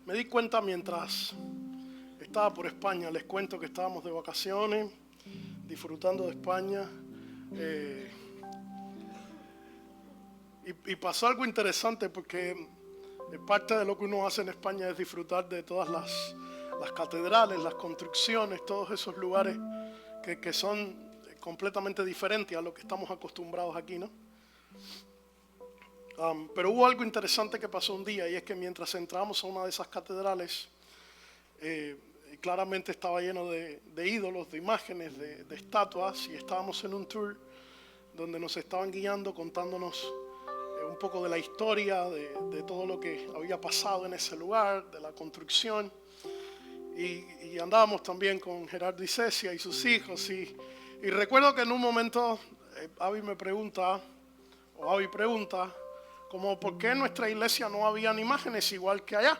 Me di cuenta mientras estaba por España, les cuento que estábamos de vacaciones, disfrutando de España, y pasó algo interesante porque parte de lo que uno hace en España es disfrutar de todas las catedrales, las construcciones, todos esos lugares que son completamente diferentes a lo que estamos acostumbrados aquí, ¿no? Pero hubo algo interesante que pasó un día, y es que mientras entramos a una de esas catedrales, claramente estaba lleno de ídolos, de imágenes, de estatuas, y estábamos en un tour donde nos estaban guiando, contándonos un poco de la historia, de todo lo que había pasado en ese lugar, de la construcción. Y andábamos también con Gerardo y Cecia y sus hijos, y recuerdo que en un momento Abby pregunta, como ¿por qué en nuestra iglesia no habían imágenes igual que allá?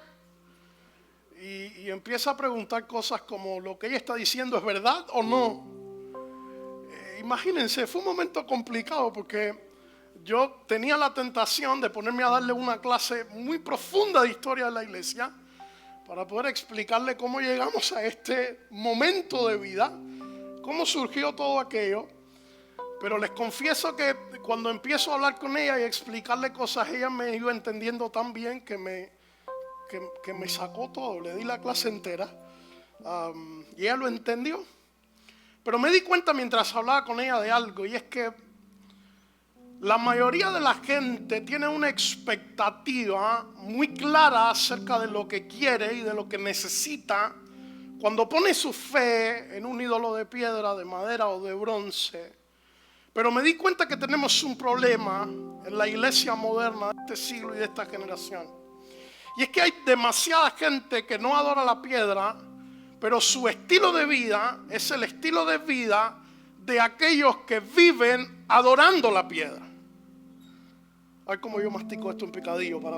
Y empieza a preguntar cosas como ¿lo que ella está diciendo es verdad o no? Imagínense, fue un momento complicado porque yo tenía la tentación de ponerme a darle una clase muy profunda de historia de la iglesia para poder explicarle cómo llegamos a este momento de vida, cómo surgió todo aquello. Pero les confieso que cuando empiezo a hablar con ella y explicarle cosas, ella me iba entendiendo tan bien que me sacó todo. Le di la clase entera y ella lo entendió. Pero me di cuenta mientras hablaba con ella de algo, y es que la mayoría de la gente tiene una expectativa muy clara acerca de lo que quiere y de lo que necesita cuando pone su fe en un ídolo de piedra, de madera o de bronce. Pero me di cuenta que tenemos un problema en la iglesia moderna de este siglo y de esta generación. Y es que hay demasiada gente que no adora la piedra, pero su estilo de vida es el estilo de vida de aquellos que viven adorando la piedra. A ver cómo yo mastico esto en picadillo para...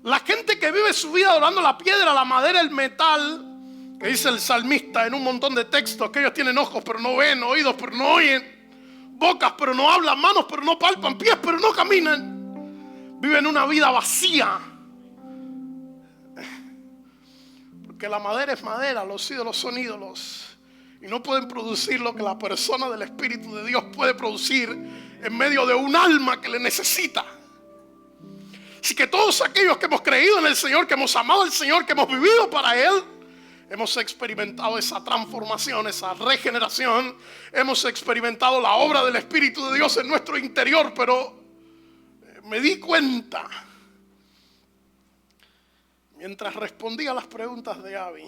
La gente que vive su vida adorando la piedra, la madera, el metal, que dice el salmista en un montón de textos, que ellos tienen ojos pero no ven, oídos pero no oyen, bocas pero no hablan, manos pero no palpan, pies pero no caminan. Viven una vida vacía. Porque la madera es madera, los ídolos son ídolos. Y no pueden producir lo que la persona del Espíritu de Dios puede producir en medio de un alma que le necesita. Así que todos aquellos que hemos creído en el Señor, que hemos amado al Señor, que hemos vivido para Él, hemos experimentado esa transformación, esa regeneración. Hemos experimentado la obra del Espíritu de Dios en nuestro interior. Pero me di cuenta, mientras respondía a las preguntas de Abby,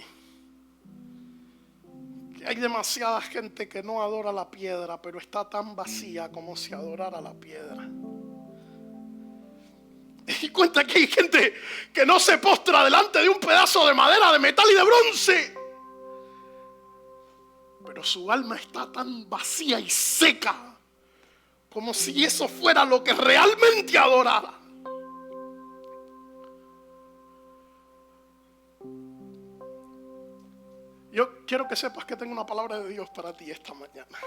que hay demasiada gente que no adora la piedra, pero está tan vacía como si adorara la piedra. Me di cuenta que hay gente que no se postra delante de un pedazo de madera, de metal y de bronce, pero su alma está tan vacía y seca como si eso fuera lo que realmente adorara. Yo quiero que sepas que tengo una palabra de Dios para ti esta mañana.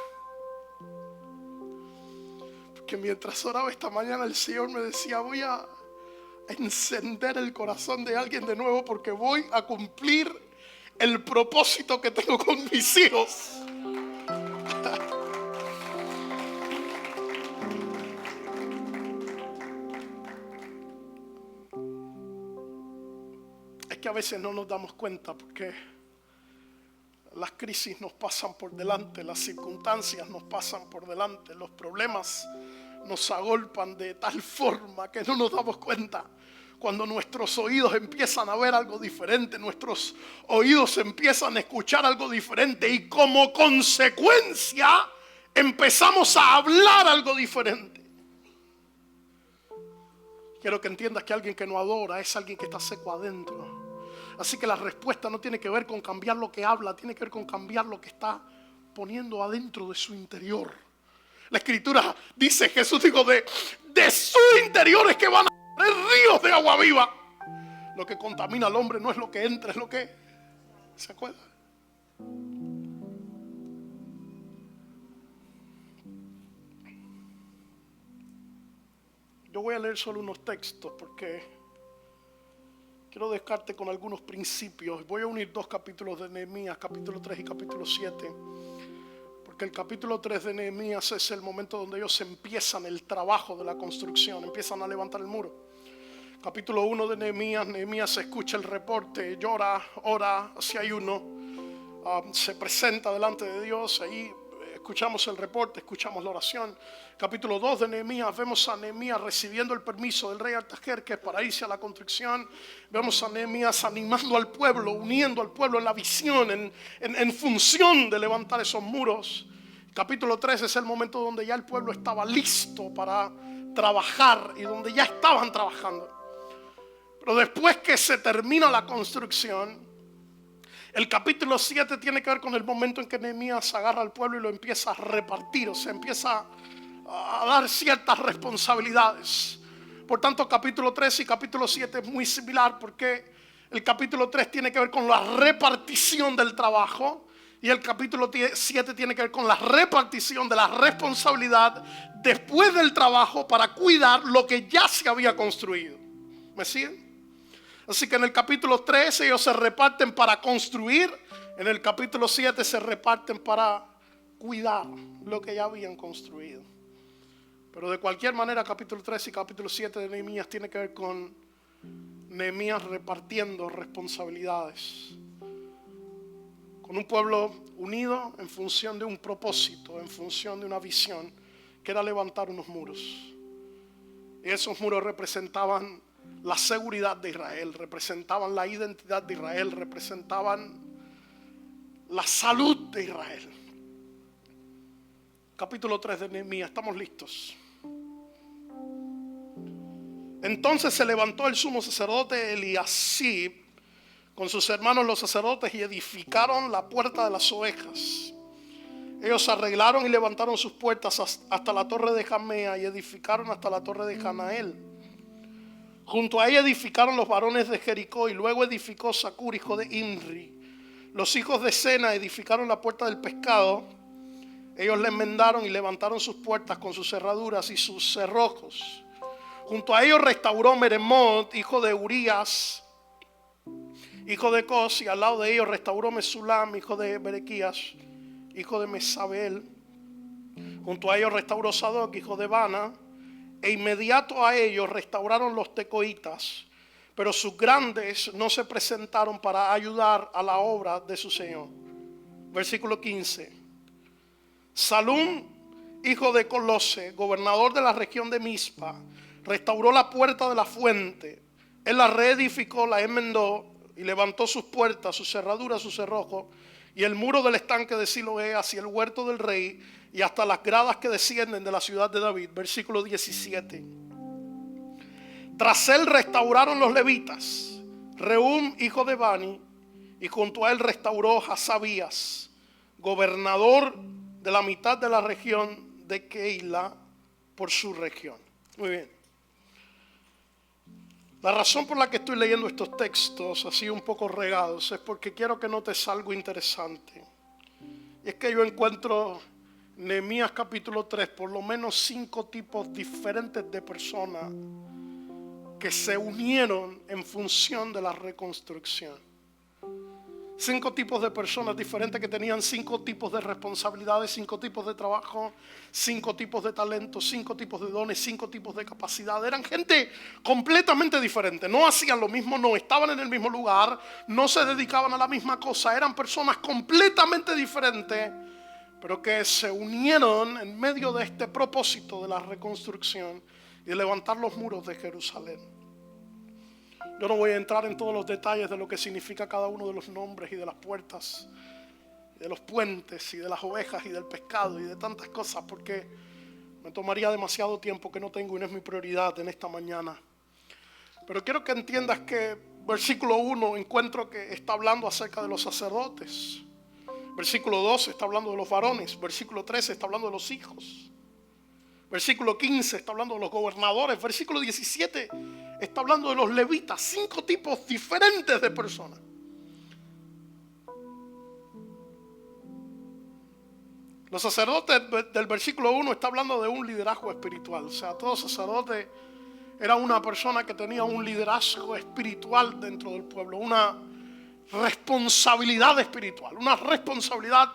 Porque mientras oraba esta mañana, el Señor me decía: voy a encender el corazón de alguien de nuevo, porque voy a cumplir el propósito que tengo con mis hijos. Es que a veces no nos damos cuenta porque las crisis nos pasan por delante, las circunstancias nos pasan por delante, los problemas nos agolpan de tal forma que no nos damos cuenta. Cuando nuestros oídos empiezan a ver algo diferente, nuestros oídos empiezan a escuchar algo diferente, y como consecuencia empezamos a hablar algo diferente. Quiero que entiendas que alguien que no adora es alguien que está seco adentro. Así que la respuesta no tiene que ver con cambiar lo que habla, tiene que ver con cambiar lo que está poniendo adentro de su interior. La Escritura dice, Jesús dijo, de su interior es que van a correr ríos de agua viva. Lo que contamina al hombre no es lo que entra, es lo que se acuerda. Yo yo voy a leer solo unos textos porque quiero dejarte con algunos principios. Voy a unir dos capítulos de Nehemías, capítulo 3 y capítulo 7. Porque el capítulo 3 de Nehemías es el momento donde ellos empiezan el trabajo de la construcción, empiezan a levantar el muro. Capítulo 1 de Nehemías escucha el reporte, llora, ora, hace ayuno, se presenta delante de Dios. Ahí escuchamos el reporte, escuchamos la oración. Capítulo 2 de Nehemías, vemos a Nehemías recibiendo el permiso del rey Artajerjes para irse a la construcción. Vemos a Nehemías animando al pueblo, uniendo al pueblo en la visión, en función de levantar esos muros. Capítulo 3 es el momento donde ya el pueblo estaba listo para trabajar y donde ya estaban trabajando. Pero después que se termina la construcción, el capítulo 7 tiene que ver con el momento en que Nehemías agarra al pueblo y lo empieza a repartir, o sea, empieza a dar ciertas responsabilidades. Por tanto, capítulo 3 y capítulo 7 es muy similar, porque el capítulo 3 tiene que ver con la repartición del trabajo y el capítulo 7 tiene que ver con la repartición de la responsabilidad después del trabajo para cuidar lo que ya se había construido. ¿Me siguen? Así que en el capítulo 3 ellos se reparten para construir. En el capítulo 7 se reparten para cuidar lo que ya habían construido. Pero de cualquier manera, capítulo 3 y capítulo 7 de Nehemías tiene que ver con Nehemías repartiendo responsabilidades. Con un pueblo unido en función de un propósito, en función de una visión, que era levantar unos muros. Y esos muros representaban la seguridad de Israel, representaban la identidad de Israel, representaban la salud de Israel. Capítulo 3 de Nehemías, estamos listos. Entonces se levantó el sumo sacerdote Eliasib con sus hermanos los sacerdotes y edificaron la puerta de las ovejas. Ellos arreglaron y levantaron sus puertas hasta la torre de Jamea y edificaron hasta la torre de Hanael. Junto a ella edificaron los varones de Jericó y luego edificó Sacur, hijo de Imri. Los hijos de Sena edificaron la puerta del pescado. Ellos la enmendaron y levantaron sus puertas con sus cerraduras y sus cerrojos. Junto a ellos restauró Meremot, hijo de Urías, hijo de Cos, y al lado de ellos restauró Mesulam, hijo de Berequías, hijo de Mesabel. Junto a ellos restauró Sadoc, hijo de Bana. E inmediato a ellos restauraron los tecoitas, pero sus grandes no se presentaron para ayudar a la obra de su Señor. Versículo 15. Salum, hijo de Colose, gobernador de la región de Mizpa, restauró la puerta de la fuente. Él la reedificó, la enmendó y levantó sus puertas, sus cerraduras, sus cerrojos y el muro del estanque de Siloé hacia el huerto del rey y hasta las gradas que descienden de la ciudad de David. Versículo 17. Tras él restauraron los levitas, Rehum, hijo de Bani, y junto a él restauró Hasabías, gobernador de la mitad de la región de Keila por su región. Muy bien. La razón por la que estoy leyendo estos textos así un poco regados es porque quiero que notes algo interesante. Y es que yo encuentro en Nehemías capítulo 3 por lo menos 5 tipos diferentes de personas que se unieron en función de la reconstrucción. 5 tipos de personas diferentes que tenían 5 tipos de responsabilidades, 5 tipos de trabajo, 5 tipos de talentos, 5 tipos de dones, 5 tipos de capacidad. Eran gente completamente diferente, no hacían lo mismo, no estaban en el mismo lugar, no se dedicaban a la misma cosa, eran personas completamente diferentes, pero que se unieron en medio de este propósito de la reconstrucción y de levantar los muros de Jerusalén. Yo no voy a entrar en todos los detalles de lo que significa cada uno de los nombres y de las puertas, de los puentes y de las ovejas y del pescado y de tantas cosas, porque me tomaría demasiado tiempo que no tengo y no es mi prioridad en esta mañana. Pero quiero que entiendas que versículo 1 encuentro que está hablando acerca de los sacerdotes. Versículo 12 está hablando de los varones. Versículo 13 está hablando de los hijos. Versículo 15 está hablando de los gobernadores. Versículo 17 está hablando de los levitas. 5 tipos diferentes de personas. Los sacerdotes del versículo 1 está hablando de un liderazgo espiritual. O sea, todo sacerdote era una persona que tenía un liderazgo espiritual dentro del pueblo, una responsabilidad espiritual, una responsabilidad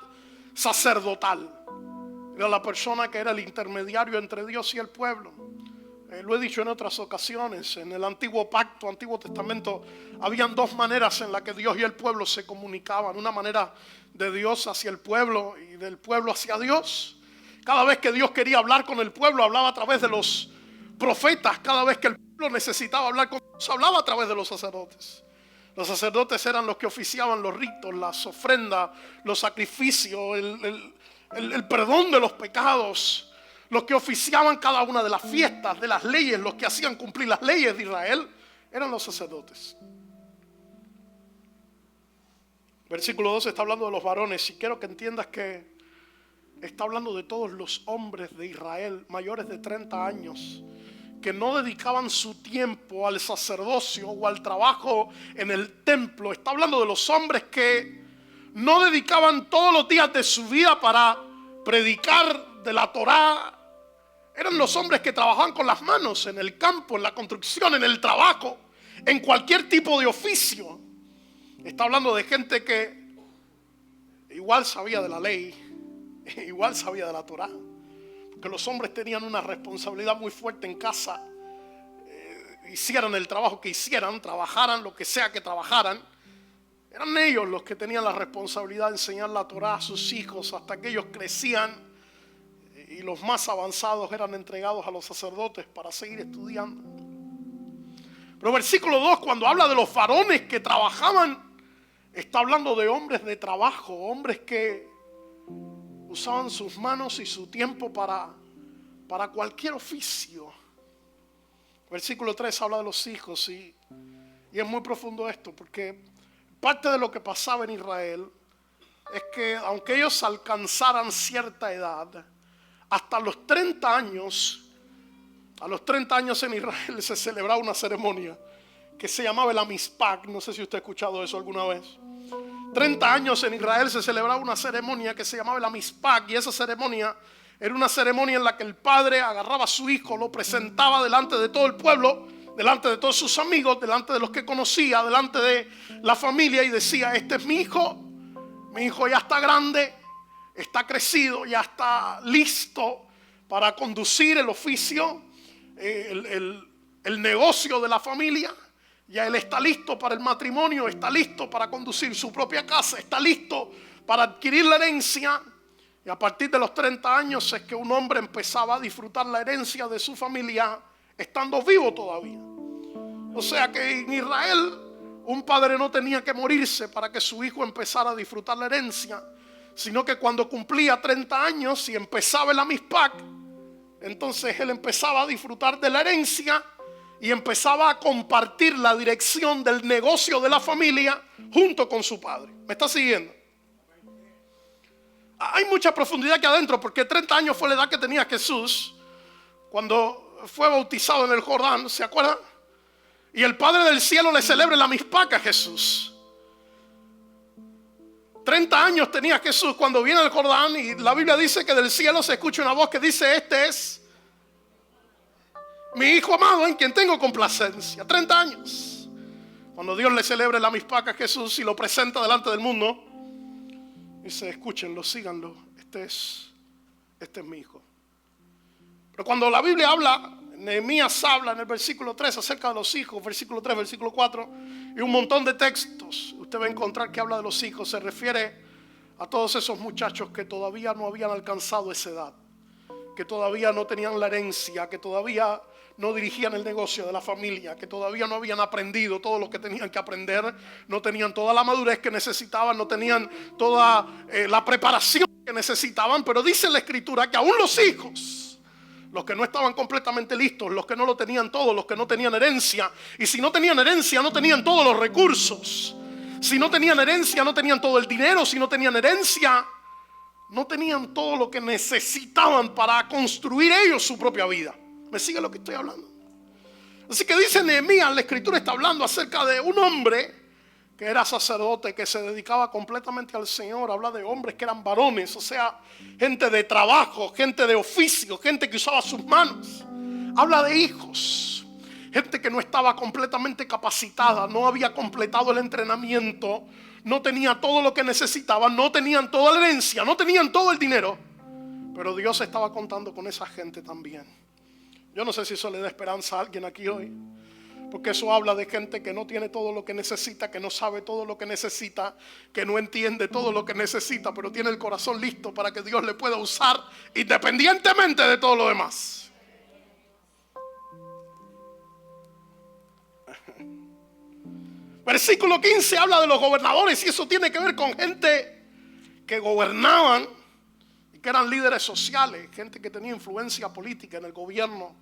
sacerdotal. Era la persona que era el intermediario entre Dios y el pueblo. Lo he dicho en otras ocasiones, en el antiguo pacto, antiguo testamento, habían dos maneras en las que Dios y el pueblo se comunicaban. Una manera de Dios hacia el pueblo y del pueblo hacia Dios. Cada vez que Dios quería hablar con el pueblo, hablaba a través de los profetas. Cada vez que el pueblo necesitaba hablar con Dios, hablaba a través de los sacerdotes. Los sacerdotes eran los que oficiaban los ritos, las ofrendas, los sacrificios, el perdón de los pecados. Los que oficiaban cada una de las fiestas, de las leyes, los que hacían cumplir las leyes de Israel, eran los sacerdotes. Versículo 12 está hablando de los varones, y quiero que entiendas que está hablando de todos los hombres de Israel mayores de 30 años que no dedicaban su tiempo al sacerdocio o al trabajo en el templo. Está hablando de los hombres que no dedicaban todos los días de su vida para predicar de la Torá. Eran los hombres que trabajaban con las manos en el campo, en la construcción, en el trabajo, en cualquier tipo de oficio. Está hablando de gente que igual sabía de la ley, igual sabía de la Torá, porque los hombres tenían una responsabilidad muy fuerte en casa. Hicieran el trabajo que hicieran, trabajaran lo que sea que trabajaran, eran ellos los que tenían la responsabilidad de enseñar la Torá a sus hijos hasta que ellos crecían. Y los más avanzados eran entregados a los sacerdotes para seguir estudiando. Pero versículo 2, cuando habla de los varones que trabajaban, está hablando de hombres de trabajo, hombres que usaban sus manos y su tiempo para cualquier oficio. Versículo 3 habla de los hijos y es muy profundo esto, porque parte de lo que pasaba en Israel es que aunque ellos alcanzaran cierta edad, hasta los 30 años, a los 30 años en Israel se celebraba una ceremonia que se llamaba el Amispag. No sé si usted ha escuchado eso alguna vez. 30 años en Israel se celebraba una ceremonia que se llamaba el Amispag, y esa ceremonia era una ceremonia en la que el padre agarraba a su hijo, lo presentaba delante de todo el pueblo, delante de todos sus amigos, delante de los que conocía, delante de la familia, y decía: este es mi hijo ya está grande, está crecido, ya está listo para conducir el oficio, el negocio de la familia. Ya él está listo para el matrimonio, está listo para conducir su propia casa, está listo para adquirir la herencia. Y a partir de los 30 años es que un hombre empezaba a disfrutar la herencia de su familia estando vivo todavía. O sea que en Israel un padre no tenía que morirse para que su hijo empezara a disfrutar la herencia, sino que cuando cumplía 30 años y empezaba el Amispag, entonces él empezaba a disfrutar de la herencia y empezaba a compartir la dirección del negocio de la familia junto con su padre. ¿Me está siguiendo? Hay mucha profundidad aquí adentro, porque 30 años fue la edad que tenía Jesús cuando fue bautizado en el Jordán, ¿se acuerdan? Y el Padre del cielo le celebra el Amispag a Jesús. 30 años tenía Jesús cuando viene al Jordán, y la Biblia dice que del cielo se escucha una voz que dice: este es mi hijo amado en quien tengo complacencia. 30 años. Cuando Dios le celebra el Amispag a Jesús y lo presenta delante del mundo, dice: escúchenlo, síganlo, este es mi hijo. Pero cuando la Biblia habla, Nehemías habla en el versículo 3 acerca de los hijos, versículo 3, versículo 4 y un montón de textos, usted va a encontrar que habla de los hijos. Se refiere a todos esos muchachos que todavía no habían alcanzado esa edad, que todavía no tenían la herencia, que todavía no dirigían el negocio de la familia, que todavía no habían aprendido todo lo que tenían que aprender, no tenían toda la madurez que necesitaban, no tenían toda la preparación que necesitaban. Pero dice la Escritura que aún los hijos, los que no estaban completamente listos, los que no lo tenían todo, los que no tenían herencia, y si no tenían herencia no tenían todos los recursos, si no tenían herencia no tenían todo el dinero, si no tenían herencia no tenían todo lo que necesitaban para construir ellos su propia vida. ¿Me sigue lo que estoy hablando? Así que dice Nehemías, la Escritura está hablando acerca de un hombre que era sacerdote, que se dedicaba completamente al Señor. Habla de hombres que eran varones, o sea, gente de trabajo, gente de oficio, gente que usaba sus manos. Habla de hijos. no estaba completamente capacitada, no había completado el entrenamiento, no tenía todo lo que necesitaban, no tenían toda la herencia, no tenían todo el dinero. Pero Dios estaba contando con esa gente también. Yo no sé si eso le da esperanza a alguien aquí hoy, porque eso habla de gente que no tiene todo lo que necesita, que no sabe todo lo que necesita, que no entiende todo lo que necesita, pero tiene el corazón listo para que Dios le pueda usar independientemente de todo lo demás. Versículo 15 habla de los gobernadores, y eso tiene que ver con gente que gobernaban y que eran líderes sociales, gente que tenía influencia política en el gobierno.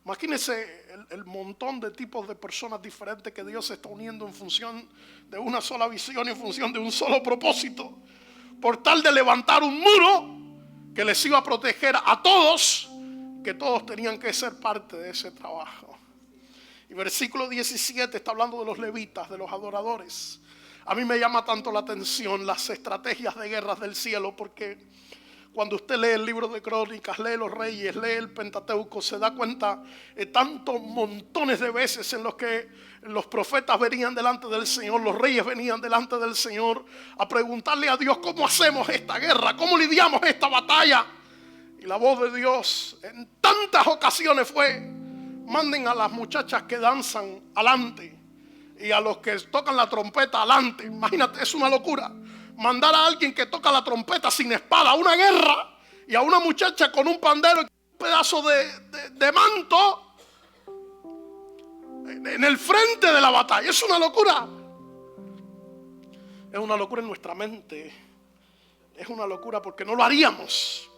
Imagínense el montón de tipos de personas diferentes que Dios está uniendo en función de una sola visión y en función de un solo propósito, por tal de levantar un muro que les iba a proteger a todos, que todos tenían que ser parte de ese trabajo. Y versículo 17 está hablando de los levitas, de los adoradores. A mí me llama tanto la atención las estrategias de guerras del cielo, porque cuando usted lee el libro de Crónicas, lee los Reyes, lee el Pentateuco, se da cuenta de tantos montones de veces en los que los profetas venían delante del Señor, los reyes venían delante del Señor a preguntarle a Dios: ¿cómo hacemos esta guerra? ¿Cómo lidiamos esta batalla? Y la voz de Dios en tantas ocasiones fue: manden a las muchachas que danzan adelante y a los que tocan la trompeta adelante. Imagínate, es una locura. Mandar a alguien que toca la trompeta sin espada a una guerra, y a una muchacha con un pandero y un pedazo de manto en el frente de la batalla. Es una locura. Es una locura en nuestra mente. Es una locura porque no lo haríamos.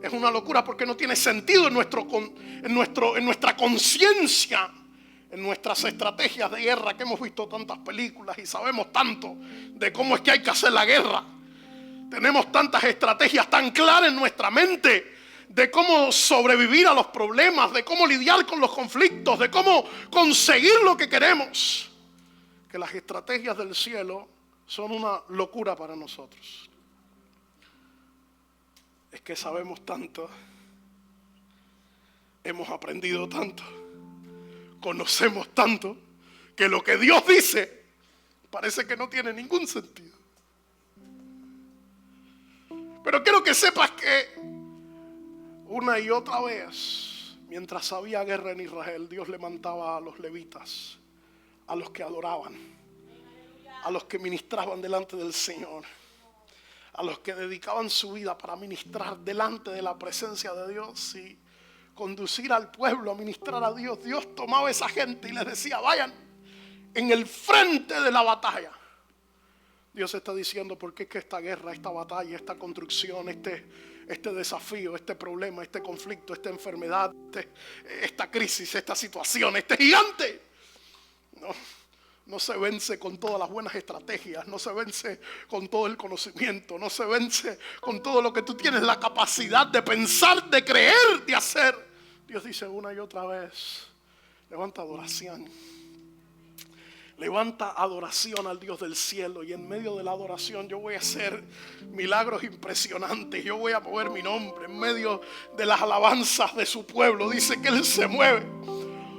Es una locura porque no tiene sentido en nuestra conciencia, en nuestras estrategias de guerra, que hemos visto tantas películas y sabemos tanto de cómo es que hay que hacer la guerra. Tenemos tantas estrategias tan claras en nuestra mente de cómo sobrevivir a los problemas, de cómo lidiar con los conflictos, de cómo conseguir lo que queremos, que las estrategias del cielo son una locura para nosotros. Es que sabemos tanto, hemos aprendido tanto, conocemos tanto, que lo que Dios dice parece que no tiene ningún sentido. Pero quiero que sepas que una y otra vez, mientras había guerra en Israel, Dios levantaba a los levitas, a los que adoraban, a los que ministraban delante del Señor, a los que dedicaban su vida para ministrar delante de la presencia de Dios y conducir al pueblo a ministrar a Dios. Dios tomaba a esa gente y les decía: vayan en el frente de la batalla. Dios está diciendo: porque es que esta guerra, esta batalla, esta construcción, este desafío, este problema, este conflicto, esta enfermedad, esta crisis, esta situación, este gigante, no se vence con todas las buenas estrategias, no se vence con todo el conocimiento, no se vence con todo lo que tú tienes la capacidad de pensar, de creer, de hacer. Dios dice una y otra vez: levanta adoración. Levanta adoración al Dios del cielo, y en medio de la adoración yo voy a hacer milagros impresionantes. Yo voy a mover mi nombre en medio de las alabanzas de su pueblo. Dice que Él se mueve.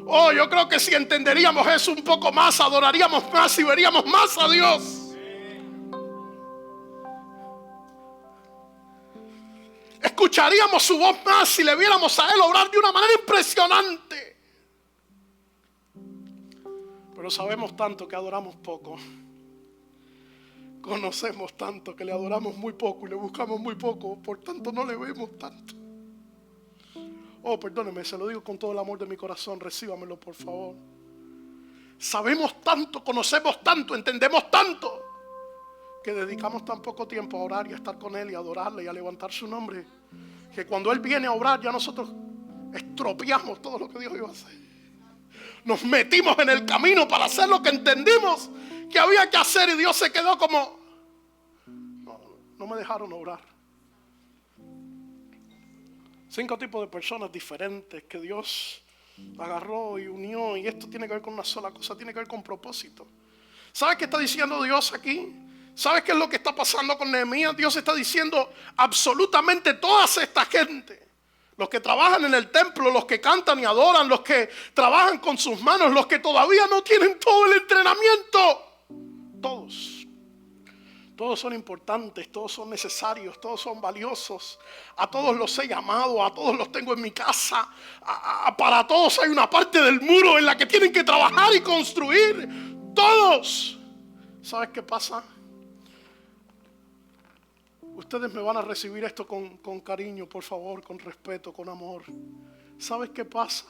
Oh, yo creo que si entenderíamos eso un poco más, adoraríamos más y veríamos más a Dios. Escucharíamos su voz más si le viéramos a Él obrar de una manera impresionante. Pero sabemos tanto que adoramos poco. Conocemos tanto que le adoramos muy poco y le buscamos muy poco. Por tanto no le vemos tanto. Oh, perdóneme, se lo digo con todo el amor de mi corazón. Recíbamelo, por favor. Sabemos tanto, conocemos tanto, entendemos tanto, que dedicamos tan poco tiempo a orar y a estar con Él y a adorarle y a levantar su nombre, que cuando Él viene a obrar ya nosotros estropeamos todo lo que Dios iba a hacer. Nos metimos en el camino para hacer lo que entendimos que había que hacer, y Dios se quedó como: no me dejaron obrar. 5 tipos de personas diferentes que Dios agarró y unió, y esto tiene que ver con una sola cosa, tiene que ver con propósito. ¿Sabes qué está diciendo Dios aquí? ¿Sabes qué es lo que está pasando con Nehemías? Dios está diciendo: absolutamente toda esta gente los que trabajan en el templo, los que cantan y adoran, los que trabajan con sus manos, los que todavía no tienen todo el entrenamiento. Todos son importantes, todos son necesarios, todos son valiosos. A todos los he llamado, a todos los tengo en mi casa. Para todos hay una parte del muro en la que tienen que trabajar y construir. Todos. ¿Sabes qué pasa? Ustedes me van a recibir esto con cariño, por favor, con respeto, con amor. ¿Sabes qué pasa?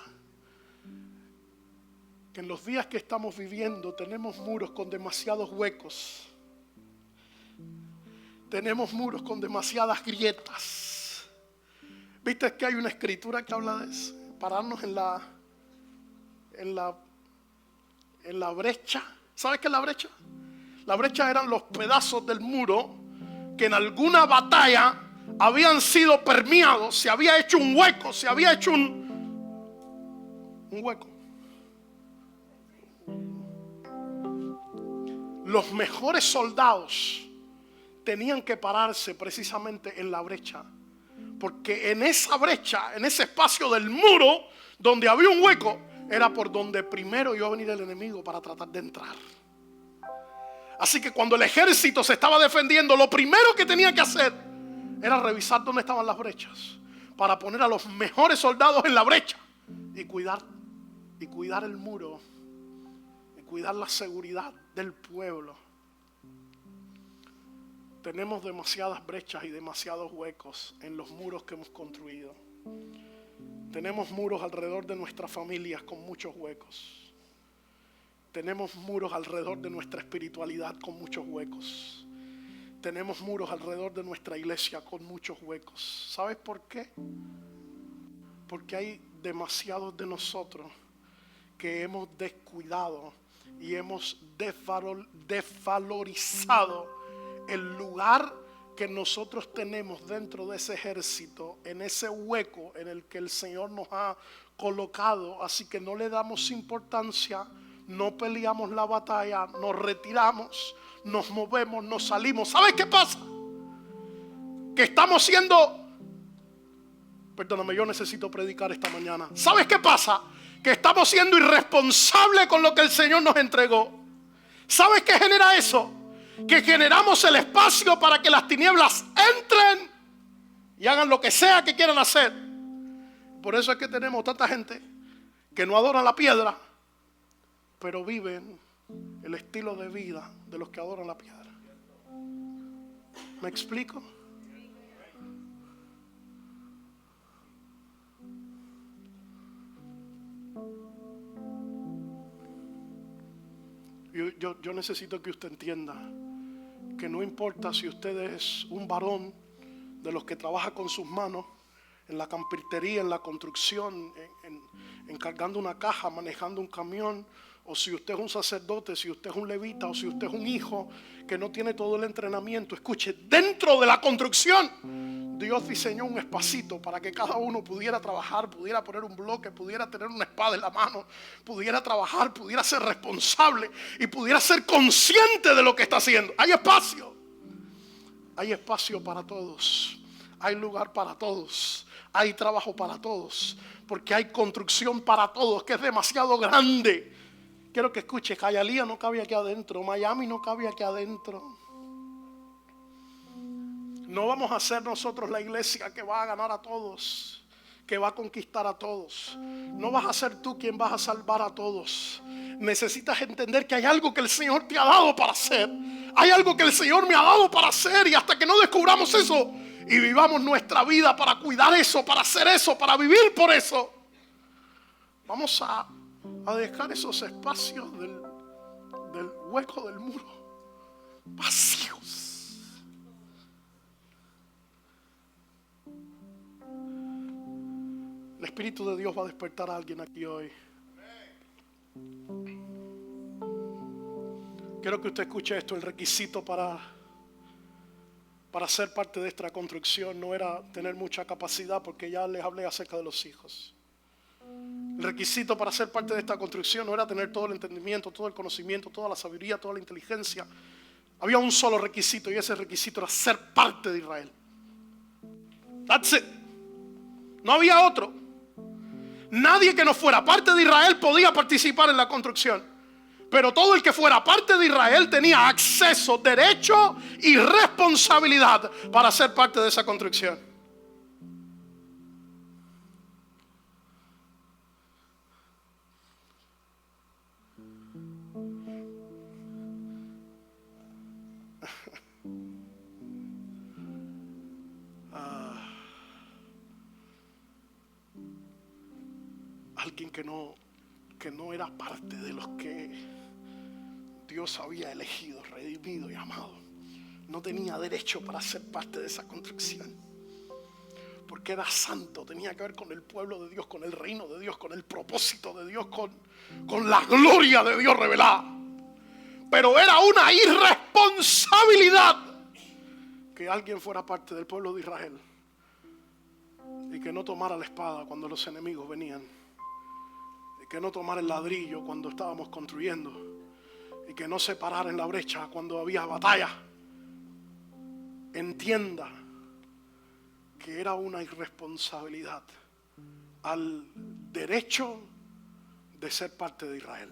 Que en los días que estamos viviendo tenemos muros con demasiados huecos. Tenemos muros con demasiadas grietas. ¿Viste que hay una escritura que habla de eso? Pararnos en la brecha. ¿Sabes qué es la brecha? La brecha eran los pedazos del muro que en alguna batalla habían sido permeados. Se había hecho un hueco, se había hecho un hueco. Los mejores soldados tenían que pararse precisamente en la brecha, porque en esa brecha, en ese espacio del muro donde había un hueco, era por donde primero iba a venir el enemigo para tratar de entrar. Así que cuando el ejército se estaba defendiendo, lo primero que tenía que hacer era revisar dónde estaban las brechas, para poner a los mejores soldados en la brecha y cuidar el muro y cuidar la seguridad del pueblo. Tenemos demasiadas brechas y demasiados huecos en los muros que hemos construido. Tenemos muros alrededor de nuestras familias con muchos huecos. Tenemos muros alrededor de nuestra espiritualidad con muchos huecos. Tenemos muros alrededor de nuestra iglesia con muchos huecos. ¿Sabes por qué? Porque hay demasiados de nosotros que hemos descuidado y hemos desvalorizado el lugar que nosotros tenemos dentro de ese ejército, en ese hueco en el que el Señor nos ha colocado. Así que no le damos importancia, no peleamos la batalla, nos retiramos, nos movemos, nos salimos. ¿Sabes qué pasa? Que estamos siendo... Perdóname, yo necesito predicar esta mañana. ¿Sabes qué pasa? Que estamos siendo irresponsables con lo que el Señor nos entregó. ¿Sabes qué genera eso? Que generamos el espacio para que las tinieblas entren y hagan lo que sea que quieran hacer. Por eso es que tenemos tanta gente que no adoran la piedra, pero viven el estilo de vida de los que adoran la piedra. ¿Me explico? Yo necesito que usted entienda que no importa si usted es un varón de los que trabaja con sus manos en la carpintería, en la construcción, encargando una caja, manejando un camión, o si usted es un sacerdote, si usted es un levita, o si usted es un hijo que no tiene todo el entrenamiento. Escuche, dentro de la construcción Dios diseñó un espacito para que cada uno pudiera trabajar, pudiera poner un bloque, pudiera tener una espada en la mano, pudiera trabajar, pudiera ser responsable y pudiera ser consciente de lo que está haciendo. Hay espacio para todos, hay lugar para todos, hay trabajo para todos, porque hay construcción para todos que es demasiado grande. Quiero que escuche, Hialeah no cabe aquí adentro, Miami no cabe aquí adentro. No vamos a ser nosotros la iglesia que va a ganar a todos, que va a conquistar a todos. No vas a ser tú quien vas a salvar a todos. Necesitas entender que hay algo que el Señor te ha dado para hacer. Hay algo que el Señor me ha dado para hacer, y hasta que no descubramos eso y vivamos nuestra vida para cuidar eso, para hacer eso, para vivir por eso, vamos a dejar esos espacios del hueco del muro vacíos. El Espíritu de Dios va a despertar a alguien aquí hoy. Quiero que usted escuche esto. El requisito para ser parte de esta construcción no era tener mucha capacidad, porque ya les hablé acerca de los hijos. El requisito para ser parte de esta construcción no era tener todo el entendimiento, todo el conocimiento, toda la sabiduría, toda la inteligencia. Había un solo requisito, y ese requisito era ser parte de Israel. That's it. No había otro. Nadie que no fuera parte de Israel podía participar en la construcción. Pero todo el que fuera parte de Israel tenía acceso, derecho y responsabilidad para ser parte de esa construcción. Alguien que no era parte de los que Dios había elegido, redimido y amado, no tenía derecho para ser parte de esa construcción, porque era santo. Tenía que ver con el pueblo de Dios, con el reino de Dios, con el propósito de Dios, con la gloria de Dios revelada. Pero era una irresponsabilidad que alguien fuera parte del pueblo de Israel y que no tomara la espada cuando los enemigos venían, y que no tomara el ladrillo cuando estábamos construyendo, y que no se parara en la brecha cuando había batalla. Entienda que era una irresponsabilidad al derecho de ser parte de Israel.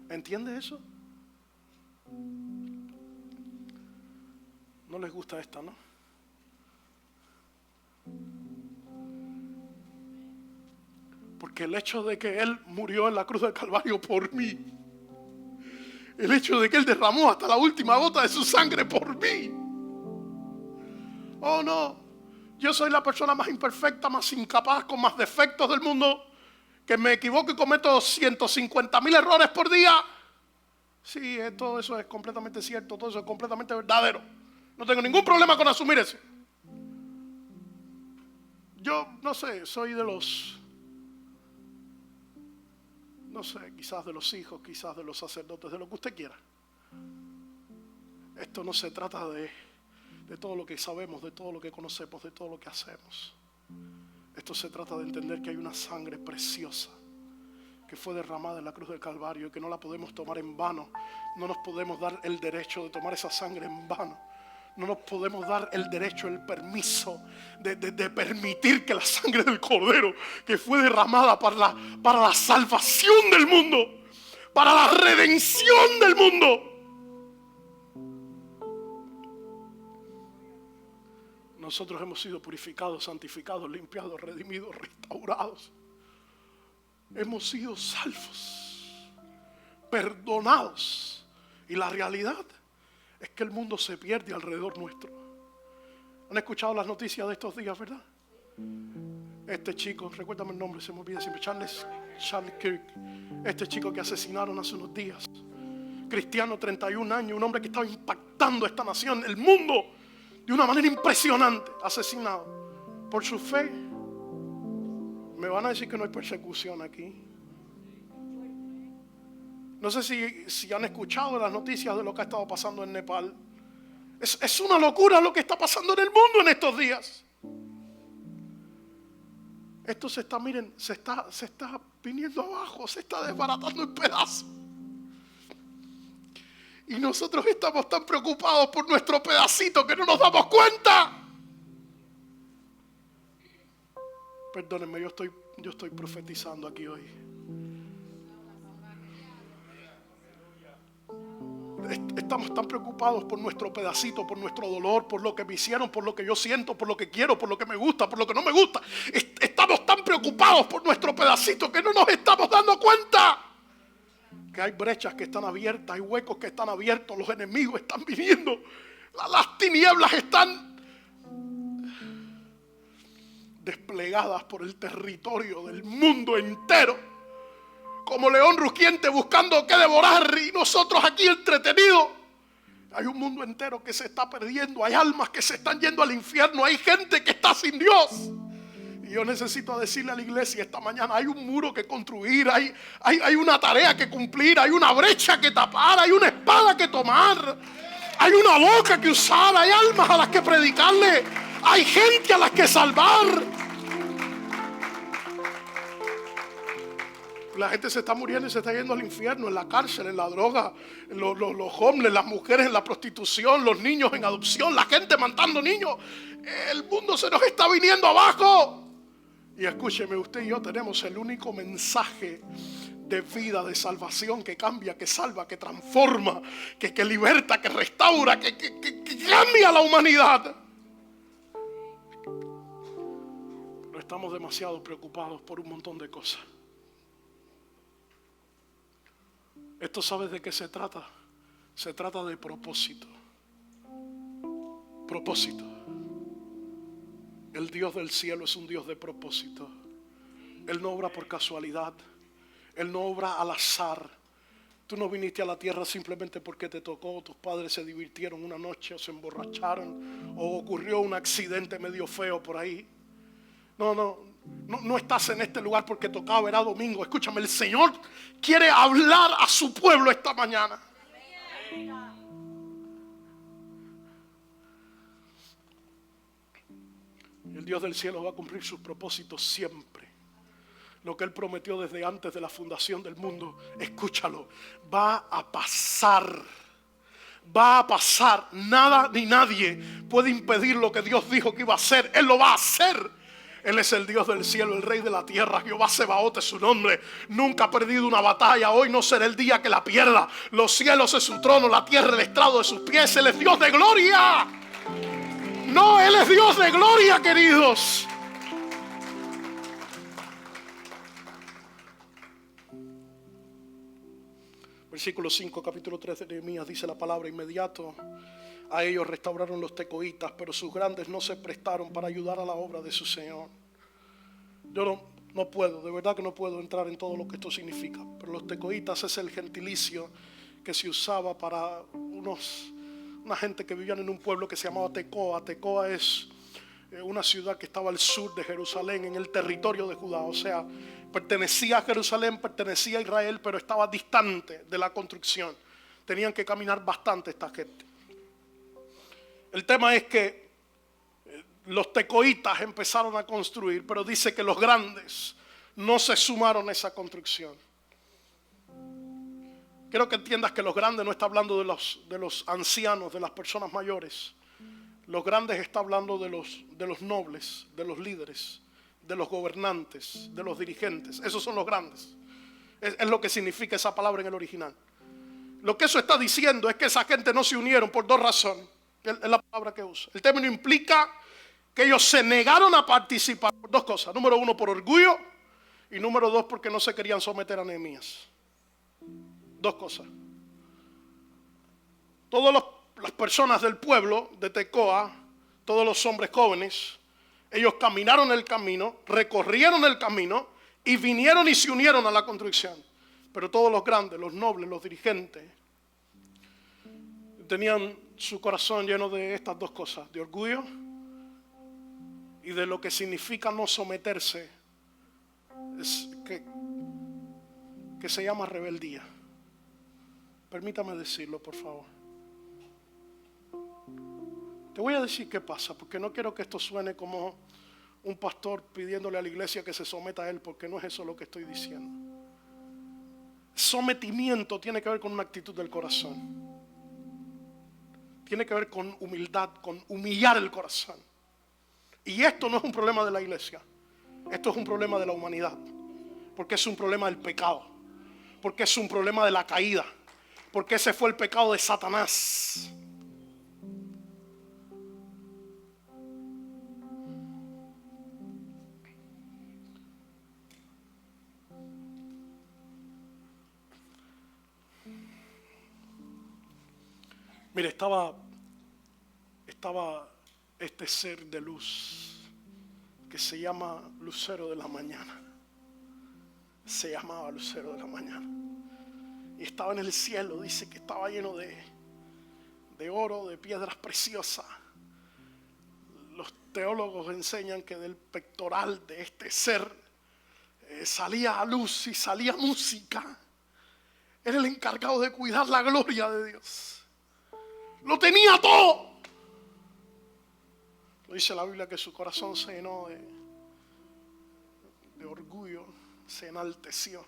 ¿Entiende eso? No les gusta esta, ¿no? Porque el hecho de que Él murió en la cruz del Calvario por mí, el hecho de que Él derramó hasta la última gota de su sangre por mí. Oh no, yo soy la persona más imperfecta, más incapaz, con más defectos del mundo, que me equivoco y cometo 150,000 errores por día. Sí, todo eso es completamente cierto, todo eso es completamente verdadero. No tengo ningún problema con asumir eso. Yo, no sé, soy de los... No sé, quizás de los hijos, quizás de los sacerdotes, de lo que usted quiera. Esto no se trata de todo lo que sabemos, de todo lo que conocemos, de todo lo que hacemos. Esto se trata de entender que hay una sangre preciosa que fue derramada en la cruz del Calvario y que no la podemos tomar en vano. No nos podemos dar el derecho de tomar esa sangre en vano. No nos podemos dar el derecho, el permiso de permitir que la sangre del Cordero, que fue derramada para la salvación del mundo, para la redención del mundo, nosotros hemos sido purificados, santificados, limpiados, redimidos, restaurados. Hemos sido salvos, perdonados. Y la realidad es que el mundo se pierde alrededor nuestro. ¿Han escuchado las noticias de estos días, verdad? Este chico, recuérdame el nombre, se me olvida siempre, Charles Kirk. Este chico que asesinaron hace unos días. Cristiano, 31 años, un hombre que estaba impactando a esta nación, el mundo, de una manera impresionante, asesinado por su fe. Me van a decir que no hay persecución aquí. No sé si han escuchado las noticias de lo que ha estado pasando en Nepal. Es una locura lo que está pasando en el mundo en estos días. Esto se está viniendo abajo, se está desbaratando en pedazos. Y nosotros estamos tan preocupados por nuestro pedacito que no nos damos cuenta. Perdónenme, yo estoy profetizando aquí hoy. Estamos tan preocupados por nuestro pedacito, por nuestro dolor, por lo que me hicieron, por lo que yo siento, por lo que quiero, por lo que me gusta, por lo que no me gusta. Estamos tan preocupados por nuestro pedacito que no nos estamos dando cuenta que hay brechas que están abiertas, hay huecos que están abiertos, los enemigos están viniendo, las tinieblas están desplegadas por el territorio del mundo entero, como león rugiente buscando qué devorar, y nosotros aquí entretenidos. Hay un mundo entero que se está perdiendo, hay almas que se están yendo al infierno, hay gente que está sin Dios. Y yo necesito decirle a la iglesia esta mañana, hay un muro que construir, hay una tarea que cumplir, hay una brecha que tapar, hay una espada que tomar, hay una boca que usar, hay almas a las que predicarle, hay gente a las que salvar. La gente se está muriendo y se está yendo al infierno, en la cárcel, en la droga, los hombres, las mujeres en la prostitución, los niños en adopción, la gente matando niños. El mundo se nos está viniendo abajo. Y escúcheme, usted y yo tenemos el único mensaje de vida, de salvación, que cambia, que salva, que transforma, que liberta, que restaura, que cambia la humanidad. Pero estamos demasiado preocupados por un montón de cosas. ¿Esto sabes de qué se trata? Se trata de propósito. Propósito. El Dios del cielo es un Dios de propósito. Él no obra por casualidad. Él no obra al azar. Tú no viniste a la tierra simplemente porque te tocó, tus padres se divirtieron una noche o se emborracharon o ocurrió un accidente medio feo por ahí. No estás en este lugar porque tocaba, era domingo. Escúchame, el Señor quiere hablar a su pueblo esta mañana. El Dios del cielo va a cumplir sus propósitos siempre. Lo que Él prometió desde antes de la fundación del mundo, escúchalo, va a pasar. Va a pasar. Nada ni nadie puede impedir lo que Dios dijo que iba a hacer. Él lo va a hacer. Él es el Dios del cielo, el Rey de la tierra. Jehová Sebaot es su nombre. Nunca ha perdido una batalla. Hoy no será el día que la pierda. Los cielos es su trono, la tierra el estrado de sus pies. Él es Dios de gloria. No, Él es Dios de gloria, queridos. Versículo 5, capítulo 3 de Nehemías, dice la palabra: inmediato a ellos restauraron los tecoitas, pero sus grandes no se prestaron para ayudar a la obra de su Señor. Yo no puedo, de verdad que no puedo entrar en todo lo que esto significa, pero los tecoitas es el gentilicio que se usaba para una gente que vivían en un pueblo que se llamaba Tecoa. Tecoa es una ciudad que estaba al sur de Jerusalén, en el territorio de Judá. O sea, pertenecía a Jerusalén, pertenecía a Israel, pero estaba distante de la construcción. Tenían que caminar bastante esta gente. El tema es que los tecoitas empezaron a construir, pero dice que los grandes no se sumaron a esa construcción. Quiero que entiendas que los grandes no está hablando de los ancianos, de las personas mayores. Los grandes está hablando de los nobles, de los líderes, de los gobernantes, de los dirigentes. Esos son los grandes. Es lo que significa esa palabra en el original. Lo que eso está diciendo es que esa gente no se unieron por dos razones. Es la palabra que usa. El término implica que ellos se negaron a participar por dos cosas. Número uno, por orgullo. Y número dos, porque no se querían someter a Nehemías. Dos cosas. Todas las personas del pueblo de Tecoa, todos los hombres jóvenes, ellos caminaron el camino, recorrieron el camino y vinieron y se unieron a la construcción. Pero todos los grandes, los nobles, los dirigentes, tenían su corazón lleno de estas dos cosas: de orgullo y de lo que significa no someterse, que se llama rebeldía. Permítame decirlo, por favor. Te voy a decir qué pasa, porque no quiero que esto suene como un pastor pidiéndole a la iglesia que se someta a él, porque no es eso lo que estoy diciendo. Sometimiento tiene que ver con una actitud del corazón. Tiene que ver con humildad, con humillar el corazón. Y esto no es un problema de la iglesia. Esto es un problema de la humanidad. Porque es un problema del pecado. Porque es un problema de la caída. Porque ese fue el pecado de Satanás. Mire, estaba este ser de luz que se llama Lucero de la Mañana. Se llamaba Lucero de la Mañana. Y estaba en el cielo, dice que estaba lleno de oro, de piedras preciosas. Los teólogos enseñan que del pectoral de este ser salía luz y salía música. Era el encargado de cuidar la gloria de Dios. Lo tenía todo. Dice la Biblia que su corazón se llenó de orgullo, se enalteció.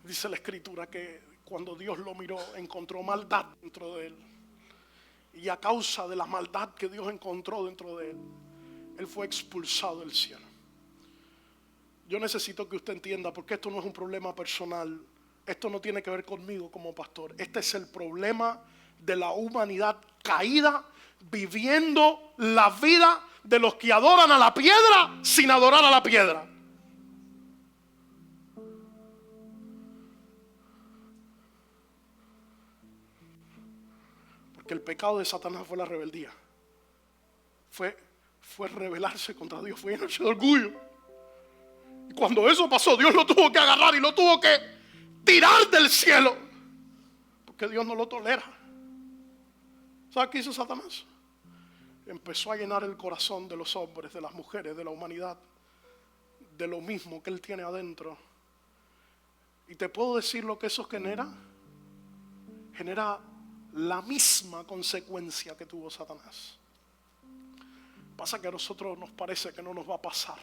Dice la Escritura que cuando Dios lo miró, encontró maldad dentro de él. Y a causa de la maldad que Dios encontró dentro de él, él fue expulsado del cielo. yo necesito que usted entienda, porque esto no es un problema personal. Esto no tiene que ver conmigo como pastor. Este es el problema de la humanidad caída, viviendo la vida de los que adoran a la piedra sin adorar a la piedra. Porque el pecado de Satanás fue la rebeldía. Fue rebelarse contra Dios, fue llenarse de orgullo. Y cuando eso pasó, Dios lo tuvo que agarrar y lo tuvo que tirar del cielo, porque Dios no lo tolera. ¿Sabe qué hizo Satanás? Empezó a llenar el corazón de los hombres, de las mujeres, de la humanidad, de lo mismo que él tiene adentro. Y te puedo decir lo que eso genera. Genera la misma consecuencia que tuvo Satanás. Pasa que a nosotros nos parece que no nos va a pasar.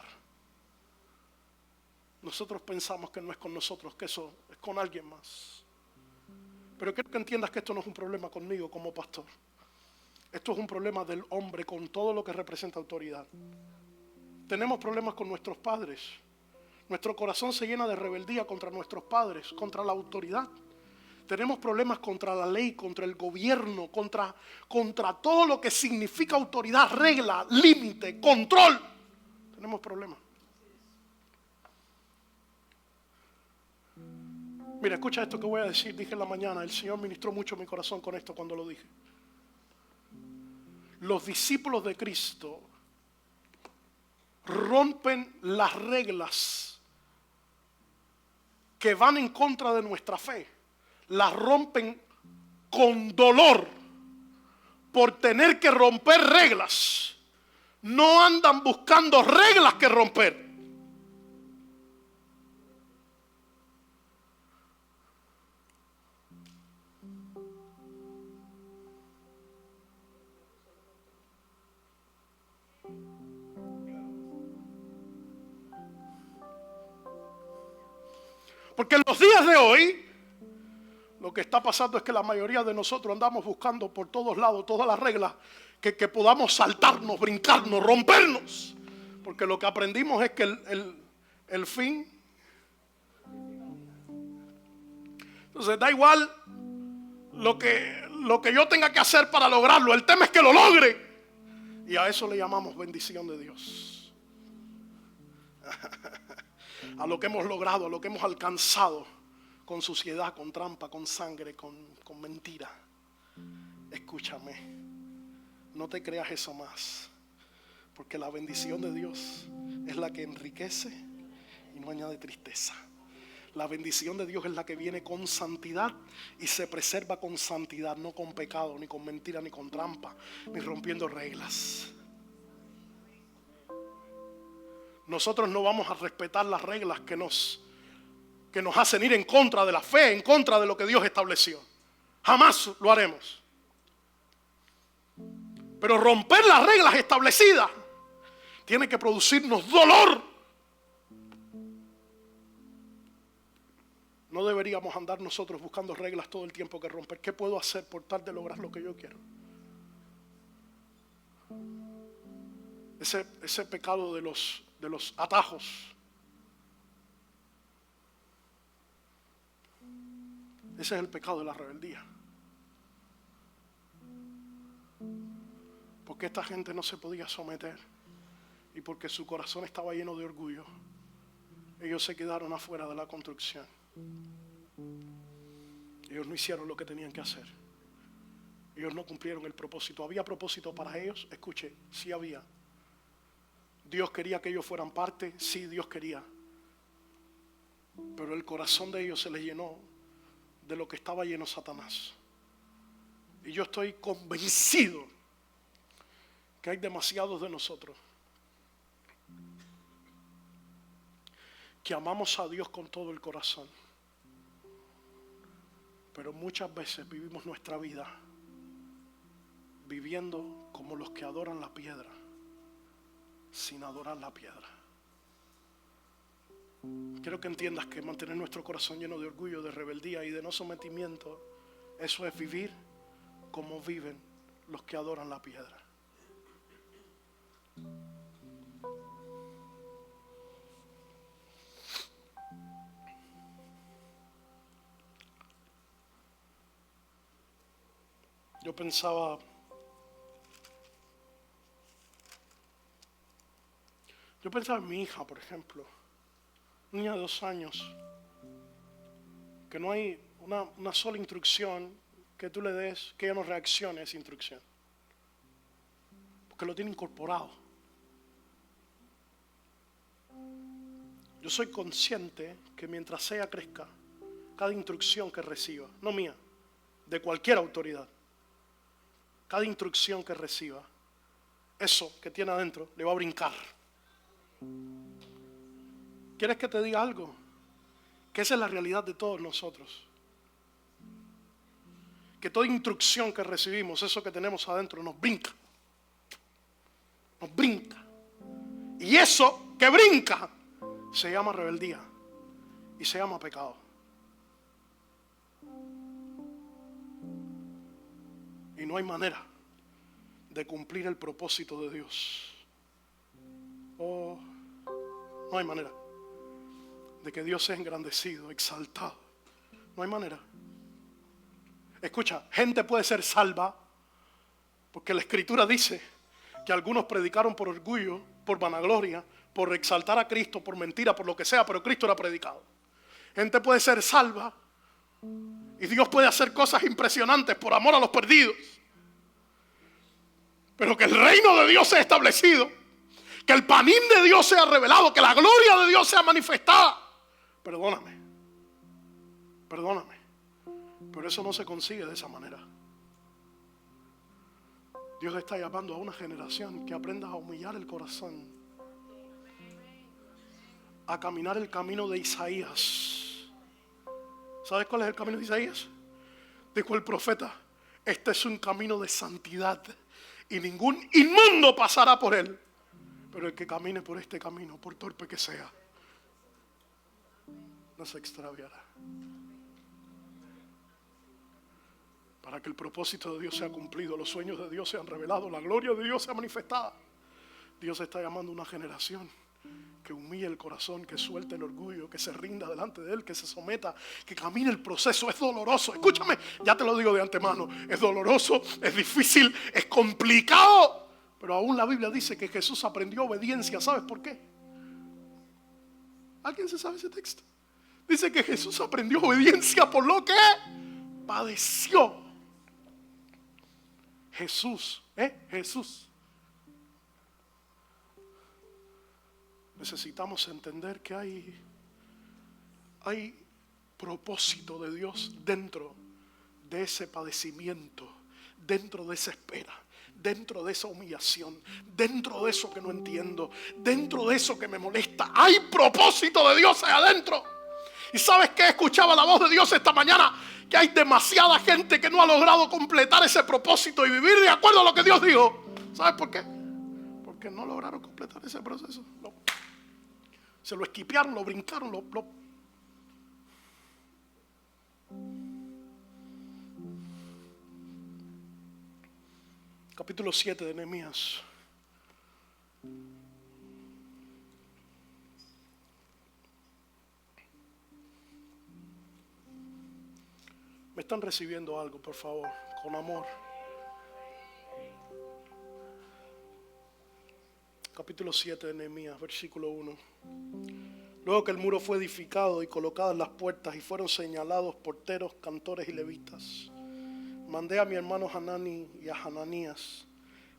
Nosotros pensamos que no es con nosotros, que eso es con alguien más. Pero quiero que entiendas que esto no es un problema conmigo como pastor. Esto es un problema del hombre con todo lo que representa autoridad. Tenemos problemas con nuestros padres. Nuestro corazón se llena de rebeldía contra nuestros padres, contra la autoridad. Tenemos problemas contra la ley, contra el gobierno, contra todo lo que significa autoridad, regla, límite, control. Tenemos problemas. Mira, escucha esto que voy a decir. Dije en la mañana, el Señor ministró mucho mi corazón con esto cuando lo dije. Los discípulos de Cristo rompen las reglas que van en contra de nuestra fe. Las rompen con dolor por tener que romper reglas. No andan buscando reglas que romper. Porque en los días de hoy, lo que está pasando es que la mayoría de nosotros andamos buscando por todos lados todas las reglas que podamos saltarnos, brincarnos, rompernos. Porque lo que aprendimos es que el fin. Entonces da igual lo que yo tenga que hacer para lograrlo. El tema es que lo logre. Y a eso le llamamos bendición de Dios. A lo que hemos logrado, a lo que hemos alcanzado, con suciedad, con trampa, con sangre, con mentira. Escúchame, no te creas eso más, porque la bendición de Dios es la que enriquece y no añade tristeza. La bendición de Dios es la que viene con santidad y se preserva con santidad, no con pecado, ni con mentira, ni con trampa, ni rompiendo reglas. Nosotros no vamos a respetar las reglas que nos hacen ir en contra de la fe, en contra de lo que Dios estableció. Jamás lo haremos. Pero romper las reglas establecidas tiene que producirnos dolor. No deberíamos andar nosotros buscando reglas todo el tiempo que romper. ¿Qué puedo hacer por tal de lograr lo que yo quiero? Ese pecado de los atajos. Ese es el pecado de la rebeldía. Porque esta gente no se podía someter y porque su corazón estaba lleno de orgullo, ellos se quedaron afuera de la construcción. Ellos no hicieron lo que tenían que hacer. Ellos no cumplieron el propósito. ¿Había propósito para ellos? Escuche, sí había. Dios quería que ellos fueran parte, sí, Dios quería. Pero el corazón de ellos se les llenó de lo que estaba lleno Satanás. Y yo estoy convencido que hay demasiados de nosotros que amamos a Dios con todo el corazón, pero muchas veces vivimos nuestra vida viviendo como los que adoran la piedra, sin adorar la piedra. Quiero que entiendas que mantener nuestro corazón lleno de orgullo, de rebeldía y de no sometimiento, eso es vivir como viven los que adoran la piedra. Yo pensaba en mi hija, por ejemplo, niña de 2 años, que no hay una sola instrucción que tú le des que ella no reaccione a esa instrucción, porque lo tiene incorporado. Yo soy consciente que mientras ella crezca, cada instrucción que reciba, no mía, de cualquier autoridad, cada instrucción que reciba, eso que tiene adentro le va a brincar. ¿Quieres que te diga algo? Que esa es la realidad de todos nosotros. Que toda instrucción que recibimos, eso que tenemos adentro, nos brinca. Nos brinca. Y eso que brinca se llama rebeldía y se llama pecado. Y no hay manera de cumplir el propósito de Dios. No hay manera de que Dios sea engrandecido, exaltado. No hay manera. Escucha, gente puede ser salva porque la Escritura dice que algunos predicaron por orgullo, por vanagloria, por exaltar a Cristo, por mentira, por lo que sea, pero Cristo era predicado. Gente puede ser salva y Dios puede hacer cosas impresionantes por amor a los perdidos. Pero que el reino de Dios sea establecido, que el panín de Dios sea revelado, que la gloria de Dios sea manifestada. Perdóname, pero eso no se consigue de esa manera. Dios está llamando a una generación que aprenda a humillar el corazón, a caminar el camino de Isaías. ¿Sabes cuál es el camino de Isaías? Dijo el profeta: este es un camino de santidad y ningún inmundo pasará por él. Pero el que camine por este camino, por torpe que sea, no se extraviará. Para que el propósito de Dios sea cumplido, los sueños de Dios sean revelados, la gloria de Dios sea manifestada. Dios está llamando a una generación que humille el corazón, que suelte el orgullo, que se rinda delante de Él, que se someta, que camine el proceso. Es doloroso, escúchame, ya te lo digo de antemano, es doloroso, es difícil, es complicado, pero aún la Biblia dice que Jesús aprendió obediencia. ¿Sabes por qué? ¿Alguien se sabe ese texto? Dice que Jesús aprendió obediencia por lo que padeció. Jesús. Necesitamos entender que hay propósito de Dios dentro de ese padecimiento, dentro de esa espera, dentro de esa humillación, dentro de eso que no entiendo, dentro de eso que me molesta. Hay propósito de Dios ahí adentro. ¿Y sabes qué? Escuchaba la voz de Dios esta mañana, que hay demasiada gente que no ha logrado completar ese propósito y vivir de acuerdo a lo que Dios dijo. ¿Sabes por qué? Porque no lograron completar ese proceso. No. Se lo esquipearon, lo brincaron, Capítulo 7 de Nehemías. Me están recibiendo algo, por favor, con amor. Capítulo 7 de Nehemías, versículo 1. Luego que el muro fue edificado y colocadas las puertas y fueron señalados porteros, cantores y levitas, mandé a mi hermano Hanani y a Hananías,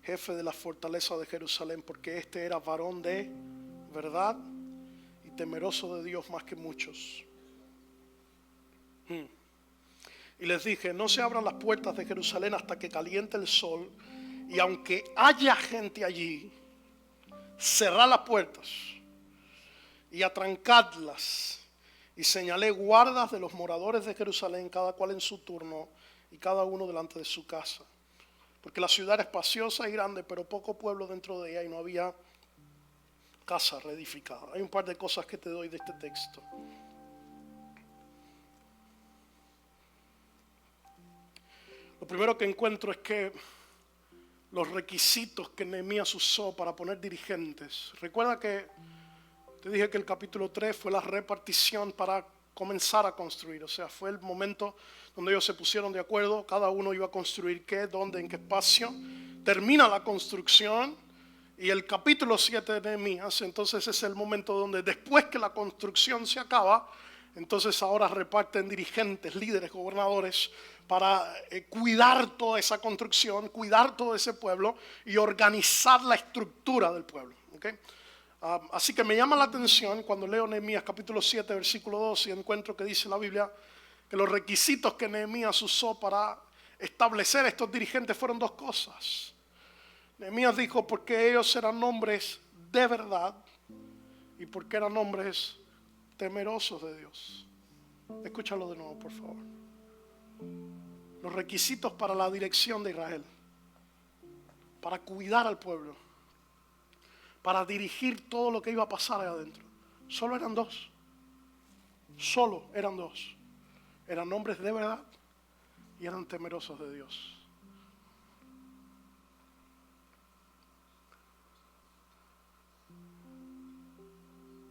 jefe de la fortaleza de Jerusalén, porque este era varón de verdad y temeroso de Dios más que muchos. Y les dije: no se abran las puertas de Jerusalén hasta que caliente el sol, y aunque haya gente allí, cerrad las puertas y atrancadlas. Y señalé guardas de los moradores de Jerusalén, cada cual en su turno y cada uno delante de su casa, porque la ciudad es espaciosa y grande, pero poco pueblo dentro de ella, y no había casa reedificada. Hay un par de cosas que te doy de este texto. Lo primero que encuentro es que los requisitos que Nehemías usó para poner dirigentes. Recuerda que te dije que el capítulo 3 fue la repartición para comenzar a construir. O sea, fue el momento donde ellos se pusieron de acuerdo, cada uno iba a construir qué, dónde, en qué espacio. Termina la construcción y el capítulo 7 de Nehemías, entonces es el momento donde después que la construcción se acaba, entonces ahora reparten dirigentes, líderes, gobernadores para cuidar toda esa construcción, cuidar todo ese pueblo y organizar la estructura del pueblo. ¿Okay? Así que me llama la atención cuando leo Nehemías capítulo 7, versículo 2 y encuentro que dice la Biblia que los requisitos que Nehemías usó para establecer estos dirigentes fueron dos cosas. Nehemías dijo porque ellos eran hombres de verdad y porque eran hombres temerosos de Dios. Escúchalo de nuevo, por favor. Los requisitos para la dirección de Israel, para cuidar al pueblo, para dirigir todo lo que iba a pasar ahí adentro, solo eran dos. Solo eran dos. Eran hombres de verdad y eran temerosos de Dios.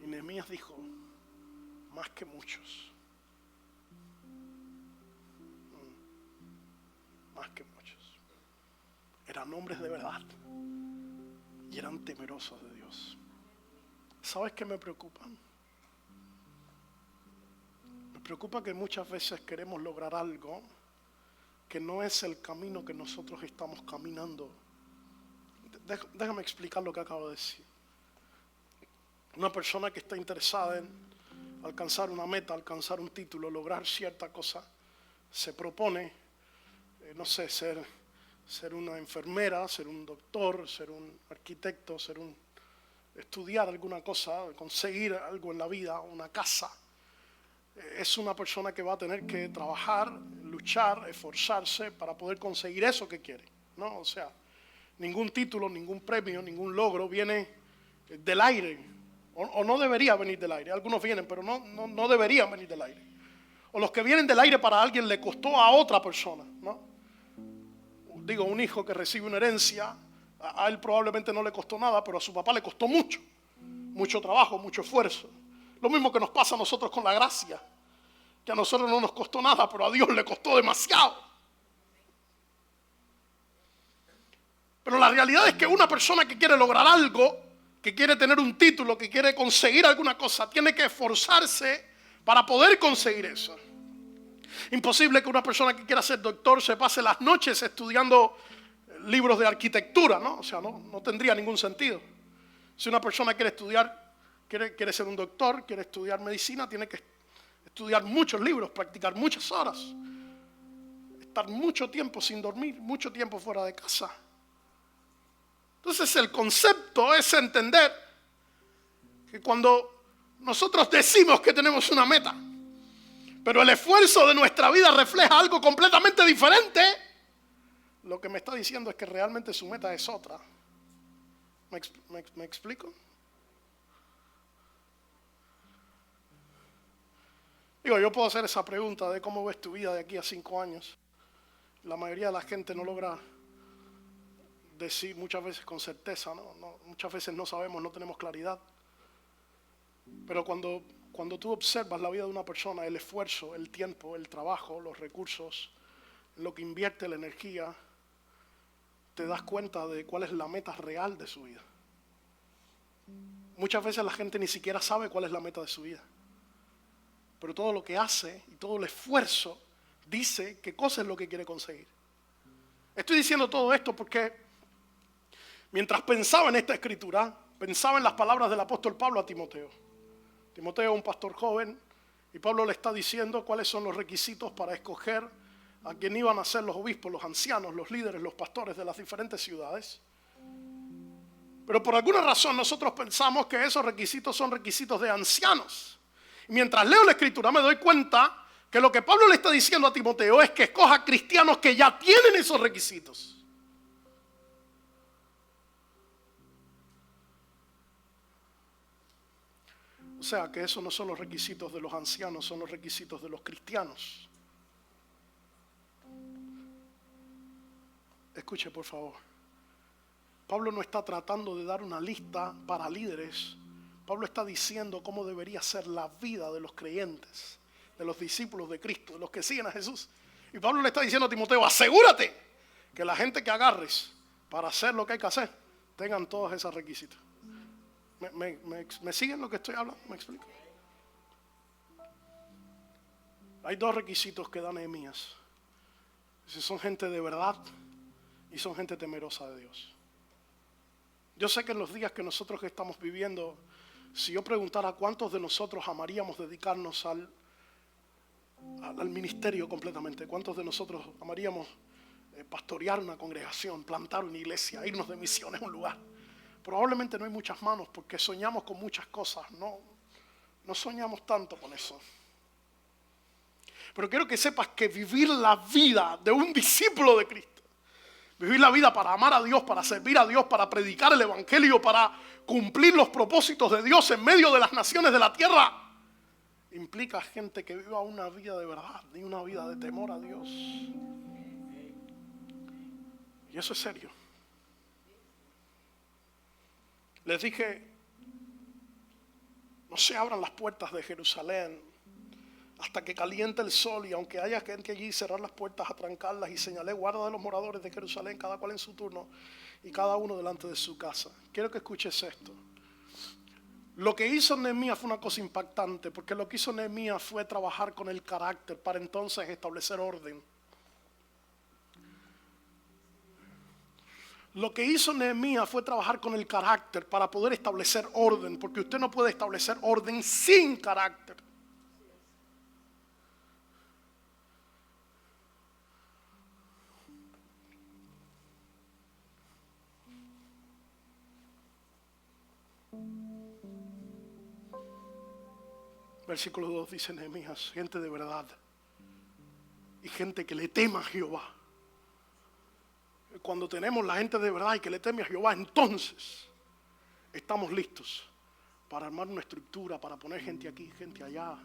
Y Nehemías dijo, más que muchos. Más que muchos. Eran hombres de verdad y eran temerosos de Dios. ¿Sabes qué me preocupa? Me preocupa que muchas veces queremos lograr algo que no es el camino que nosotros estamos caminando. Déjame explicar lo que acabo de decir. Una persona que está interesada en alcanzar una meta, alcanzar un título, lograr cierta cosa, se propone, no sé, ser una enfermera, ser un doctor, ser un arquitecto, estudiar alguna cosa, conseguir algo en la vida, una casa. Es una persona que va a tener que trabajar, luchar, esforzarse para poder conseguir eso que quiere, ¿no? O sea, ningún título, ningún premio, ningún logro viene del aire. O no debería venir del aire. Algunos vienen, pero no deberían venir del aire. O los que vienen del aire para alguien le costó a otra persona, ¿no? Digo, un hijo que recibe una herencia, a él probablemente no le costó nada, pero a su papá le costó mucho. Mucho trabajo, mucho esfuerzo. Lo mismo que nos pasa a nosotros con la gracia. Que a nosotros no nos costó nada, pero a Dios le costó demasiado. Pero la realidad es que una persona que quiere lograr algo, que quiere tener un título, que quiere conseguir alguna cosa, tiene que esforzarse para poder conseguir eso. Imposible que una persona que quiera ser doctor se pase las noches estudiando libros de arquitectura, ¿no? O sea, no tendría ningún sentido. Si una persona quiere estudiar, quiere ser un doctor, quiere estudiar medicina, tiene que estudiar muchos libros, practicar muchas horas, estar mucho tiempo sin dormir, mucho tiempo fuera de casa. Entonces el concepto es entender que cuando nosotros decimos que tenemos una meta, pero el esfuerzo de nuestra vida refleja algo completamente diferente, lo que me está diciendo es que realmente su meta es otra. ¿Me explico? Digo, yo puedo hacer esa pregunta de cómo ves tu vida de aquí a 5 años. La mayoría de la gente no logra decir muchas veces con certeza, ¿no? Muchas veces no sabemos, no tenemos claridad. Pero cuando tú observas la vida de una persona, el esfuerzo, el tiempo, el trabajo, los recursos, lo que invierte la energía, te das cuenta de cuál es la meta real de su vida. Muchas veces la gente ni siquiera sabe cuál es la meta de su vida. Pero todo lo que hace y todo el esfuerzo dice qué cosa es lo que quiere conseguir. Estoy diciendo todo esto porque mientras pensaba en esta escritura, pensaba en las palabras del apóstol Pablo a Timoteo. Timoteo es un pastor joven y Pablo le está diciendo cuáles son los requisitos para escoger a quién iban a ser los obispos, los ancianos, los líderes, los pastores de las diferentes ciudades. Pero por alguna razón nosotros pensamos que esos requisitos son requisitos de ancianos. Y mientras leo la escritura me doy cuenta que lo que Pablo le está diciendo a Timoteo es que escoja cristianos que ya tienen esos requisitos. O sea que esos no son los requisitos de los ancianos, son los requisitos de los cristianos. Escuche por favor. Pablo no está tratando de dar una lista para líderes. Pablo está diciendo cómo debería ser la vida de los creyentes. de los discípulos de Cristo, de los que siguen a Jesús. Y Pablo le está diciendo a Timoteo, asegúrate que la gente que agarres para hacer lo que hay que hacer, tengan todos esos requisitos. ¿Me siguen lo que estoy hablando? ¿Me explico? Hay dos requisitos que da Nehemías. Son gente de verdad y son gente temerosa de Dios. Yo sé que en los días que nosotros estamos viviendo, si yo preguntara cuántos de nosotros amaríamos dedicarnos al ministerio completamente, cuántos de nosotros amaríamos pastorear una congregación, plantar una iglesia, irnos de misiones a un lugar, probablemente no hay muchas manos porque soñamos con muchas cosas, no soñamos tanto con eso. Pero quiero que sepas que vivir la vida de un discípulo de Cristo, vivir la vida para amar a Dios, para servir a Dios, para predicar el evangelio, para cumplir los propósitos de Dios en medio de las naciones de la tierra, implica gente que viva una vida de verdad y una vida de temor a Dios. Y eso es serio. Les dije, no se abran las puertas de Jerusalén hasta que caliente el sol, y aunque haya gente allí, cerrar las puertas, atrancarlas, y señalé guarda de los moradores de Jerusalén, cada cual en su turno y cada uno delante de su casa. Quiero que escuches esto. Lo que hizo Nehemías fue una cosa impactante, porque lo que hizo Nehemías fue trabajar con el carácter para entonces establecer orden. Lo que hizo Nehemías fue trabajar con el carácter para poder establecer orden, porque usted no puede establecer orden sin carácter. Versículo 2 dice Nehemías, gente de verdad y gente que le tema a Jehová. Cuando tenemos la gente de verdad y que le teme a Jehová, entonces estamos listos para armar una estructura, para poner gente aquí, gente allá,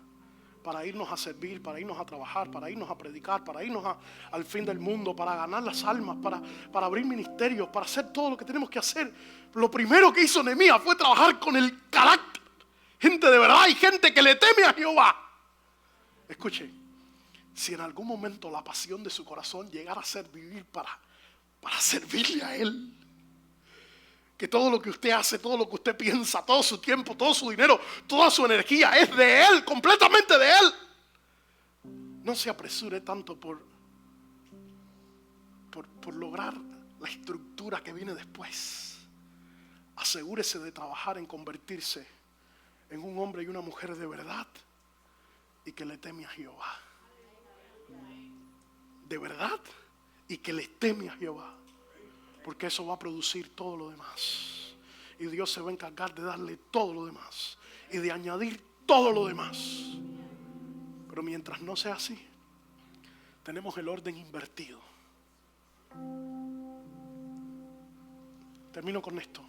para irnos a servir, para irnos a trabajar, para irnos a predicar, para irnos al fin del mundo, para ganar las almas, para abrir ministerios, para hacer todo lo que tenemos que hacer. Lo primero que hizo Nehemías fue trabajar con el carácter. Gente de verdad y gente que le teme a Jehová. Escuche, si en algún momento la pasión de su corazón llegara a ser vivir para servirle a Él, que todo lo que usted hace, todo lo que usted piensa, todo su tiempo, todo su dinero, toda su energía es de Él, completamente de Él, no se apresure tanto por lograr la estructura que viene después. Asegúrese de trabajar en convertirse en un hombre y una mujer de verdad y que le teme a Jehová. De verdad y que le teme a Jehová, porque eso va a producir todo lo demás, y Dios se va a encargar de darle todo lo demás y de añadir todo lo demás. Pero mientras no sea así, tenemos el orden invertido. Termino con esto.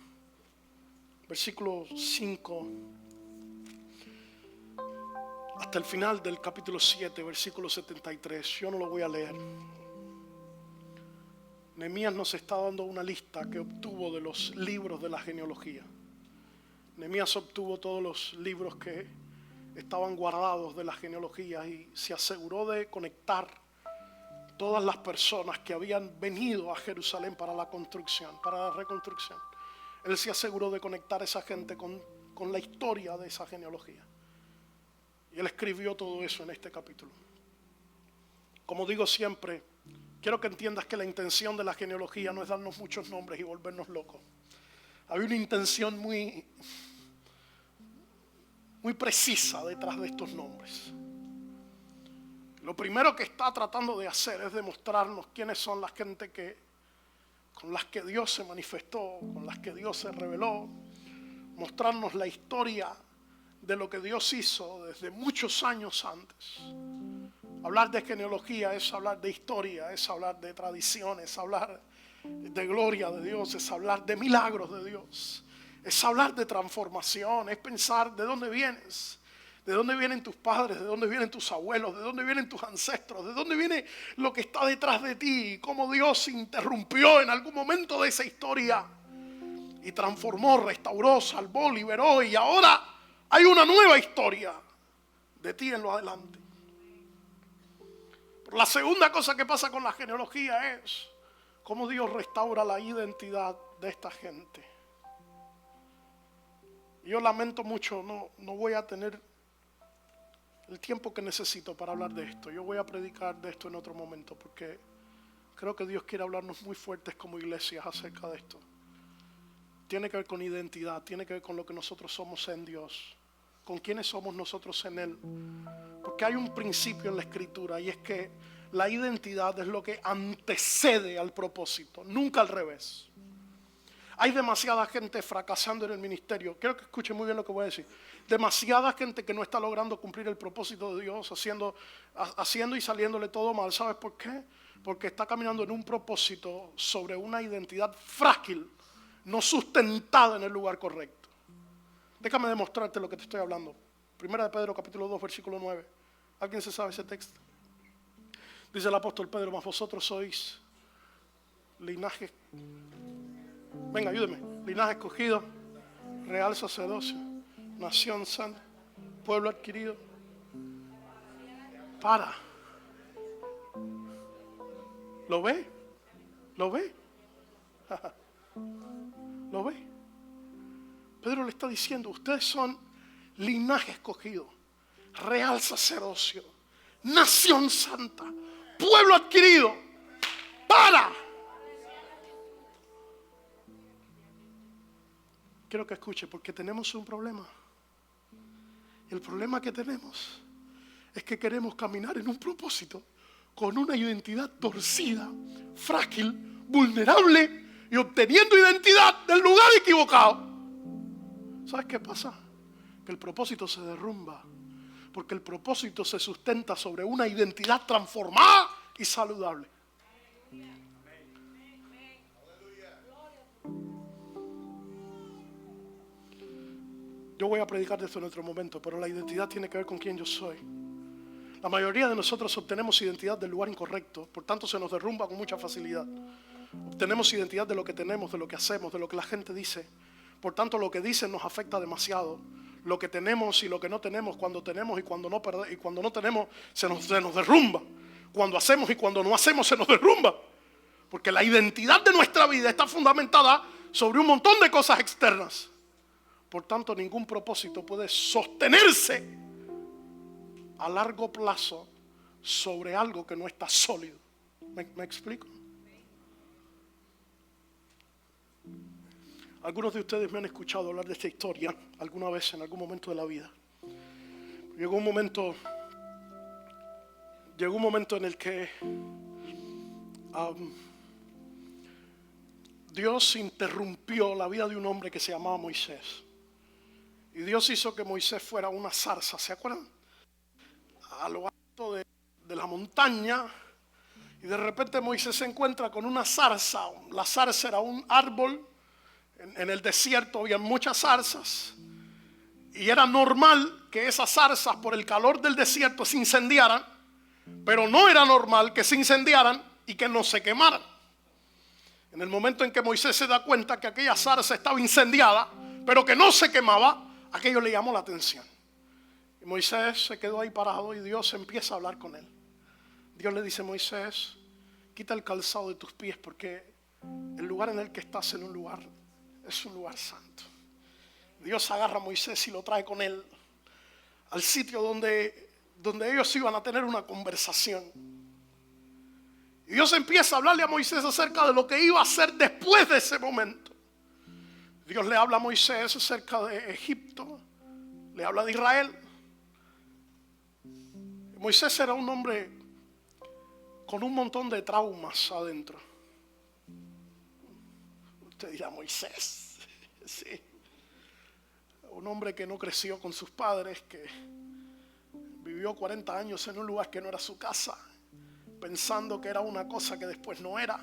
Versículo 5 hasta el final del capítulo 7, versículo 73. Yo no lo voy a leer. Nehemías nos está dando una lista que obtuvo de los libros de la genealogía. Nehemías obtuvo todos los libros que estaban guardados de la genealogía y se aseguró de conectar todas las personas que habían venido a Jerusalén para la construcción, para la reconstrucción. Él se aseguró de conectar a esa gente con la historia de esa genealogía. Y él escribió todo eso en este capítulo. Como digo siempre, quiero que entiendas que la intención de la genealogía no es darnos muchos nombres y volvernos locos. Había una intención muy precisa detrás de estos nombres. Lo primero que está tratando de hacer es demostrarnos quiénes son la gente con las que Dios se manifestó, con las que Dios se reveló, mostrarnos la historia de lo que Dios hizo desde muchos años antes. Hablar de genealogía es hablar de historia, es hablar de tradiciones, es hablar de gloria de Dios, es hablar de milagros de Dios, es hablar de transformación, es pensar de dónde vienes, de dónde vienen tus padres, de dónde vienen tus abuelos, de dónde vienen tus ancestros, de dónde viene lo que está detrás de ti, cómo Dios interrumpió en algún momento de esa historia y transformó, restauró, salvó, liberó, y ahora hay una nueva historia de ti en lo adelante. La segunda cosa que pasa con la genealogía es cómo Dios restaura la identidad de esta gente. Yo lamento mucho, no voy a tener el tiempo que necesito para hablar de esto. Yo voy a predicar de esto en otro momento porque creo que Dios quiere hablarnos muy fuertes como iglesias acerca de esto. Tiene que ver con identidad, tiene que ver con lo que nosotros somos en Dios, con quiénes somos nosotros en Él. Porque hay un principio en la Escritura y es que la identidad es lo que antecede al propósito, nunca al revés. Hay demasiada gente fracasando en el ministerio. Quiero que escuchen muy bien lo que voy a decir. Demasiada gente que no está logrando cumplir el propósito de Dios, haciendo y saliéndole todo mal. ¿Sabes por qué? Porque está caminando en un propósito sobre una identidad frágil, no sustentada en el lugar correcto. Déjame demostrarte lo que te estoy hablando. Primera de Pedro, capítulo 2, versículo 9. ¿Alguien se sabe ese texto? Dice el apóstol Pedro: mas vosotros sois linaje, venga, ayúdeme, linaje escogido, real sacerdocio, nación santa, pueblo adquirido. Para. ¿Lo ve? ¿Lo ve? ¿Lo ve? Pedro le está diciendo: ustedes son linaje escogido, real sacerdocio, nación santa, pueblo adquirido. Para. Quiero que escuche, porque tenemos un problema. El problema que tenemos es que queremos caminar en un propósito con una identidad torcida, frágil, vulnerable y obteniendo identidad del lugar equivocado. ¿Sabes qué pasa? Que el propósito se derrumba porque el propósito se sustenta sobre una identidad transformada y saludable. Yo voy a predicar de esto en otro momento, pero la identidad tiene que ver con quién yo soy. La mayoría de nosotros obtenemos identidad del lugar incorrecto, por tanto se nos derrumba con mucha facilidad. Obtenemos identidad de lo que tenemos, de lo que hacemos, de lo que la gente dice. Por tanto, lo que dicen nos afecta demasiado. Lo que tenemos y lo que no tenemos, cuando tenemos y cuando no tenemos, se nos derrumba. Cuando hacemos y cuando no hacemos, se nos derrumba. Porque la identidad de nuestra vida está fundamentada sobre un montón de cosas externas. Por tanto, ningún propósito puede sostenerse a largo plazo sobre algo que no está sólido. ¿Me explico? Algunos de ustedes me han escuchado hablar de esta historia alguna vez en algún momento de la vida. Llegó un momento en el que Dios interrumpió la vida de un hombre que se llamaba Moisés. Y Dios hizo que Moisés fuera una zarza, ¿se acuerdan? A lo alto de la montaña. Y de repente Moisés se encuentra con una zarza. La zarza era un árbol. En el desierto había muchas zarzas. Y era normal que esas zarzas, por el calor del desierto, se incendiaran. Pero no era normal que se incendiaran y que no se quemaran. En el momento en que Moisés se da cuenta que aquella zarza estaba incendiada, pero que no se quemaba, aquello le llamó la atención. Y Moisés se quedó ahí parado y Dios empieza a hablar con él. Dios le dice: Moisés, quita el calzado de tus pies porque el lugar en el que estás es un lugar santo. Dios agarra a Moisés y lo trae con él al sitio donde ellos iban a tener una conversación. Y Dios empieza a hablarle a Moisés acerca de lo que iba a hacer después de ese momento. Dios le habla a Moisés acerca de Egipto, le habla de Israel. Moisés era un hombre con un montón de traumas adentro. Usted dirá: Moisés, sí. Un hombre que no creció con sus padres, que vivió 40 años en un lugar que no era su casa, pensando que era una cosa que después no era,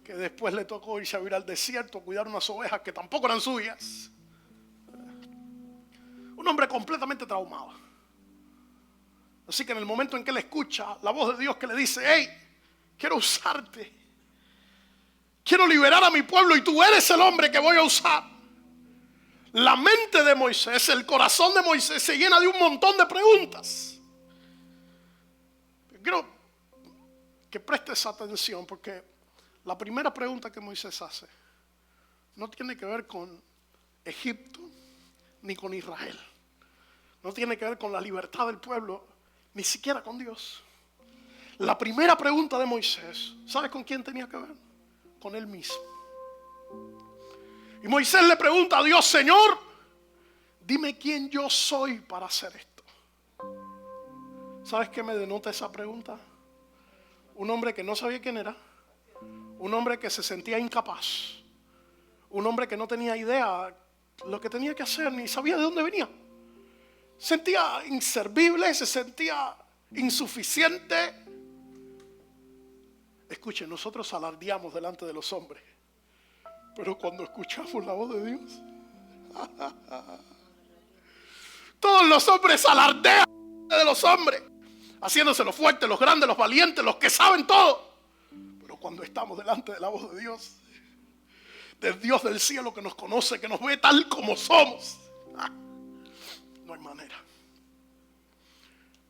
que después le tocó irse a vivir al desierto, cuidar unas ovejas que tampoco eran suyas. Un hombre completamente traumado. Así que en el momento en que él escucha la voz de Dios que le dice: hey, quiero usarte, quiero liberar a mi pueblo y tú eres el hombre que voy a usar, la mente de Moisés, el corazón de Moisés se llena de un montón de preguntas. Quiero que prestes atención, porque la primera pregunta que Moisés hace no tiene que ver con Egipto ni con Israel. No tiene que ver con la libertad del pueblo, ni siquiera con Dios. La primera pregunta de Moisés, ¿sabes con quién tenía que ver? Con él mismo. Y Moisés le pregunta a Dios: Señor, dime quién yo soy para hacer esto. ¿Sabes qué me denota esa pregunta? Un hombre que no sabía quién era, un hombre que se sentía incapaz, un hombre que no tenía idea lo que tenía que hacer, ni sabía de dónde venía. Sentía inservible, se sentía insuficiente. Escuchen, nosotros alardeamos delante de los hombres, pero cuando escuchamos la voz de Dios, todos los hombres alardean de los hombres, haciéndose los fuertes, los grandes, los valientes, los que saben todo. Pero cuando estamos delante de la voz de Dios, del Dios del cielo que nos conoce, que nos ve tal como somos, no hay manera.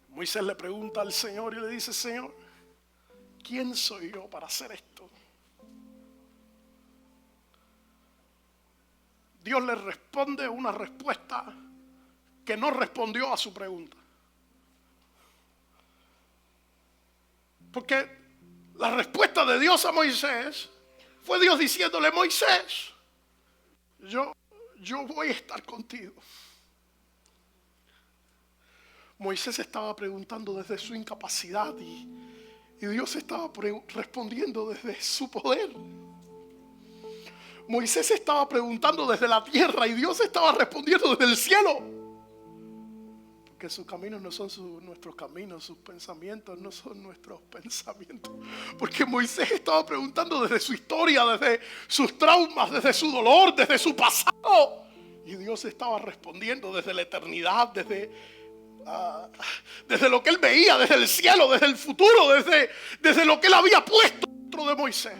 Moisés le pregunta al Señor y le dice: Señor, ¿quién soy yo para hacer esto? Dios le responde una respuesta que no respondió a su pregunta. Porque la respuesta de Dios a Moisés fue Dios diciéndole: Moisés, yo voy a estar contigo. Moisés estaba preguntando desde su incapacidad y Dios estaba respondiendo desde su poder. Moisés estaba preguntando desde la tierra y Dios estaba respondiendo desde el cielo. Porque sus caminos no son nuestros caminos, sus pensamientos no son nuestros pensamientos. Porque Moisés estaba preguntando desde su historia, desde sus traumas, desde su dolor, desde su pasado. Y Dios estaba respondiendo desde la eternidad, desde lo que él veía, desde el cielo, desde el futuro, desde lo que él había puesto dentro de Moisés.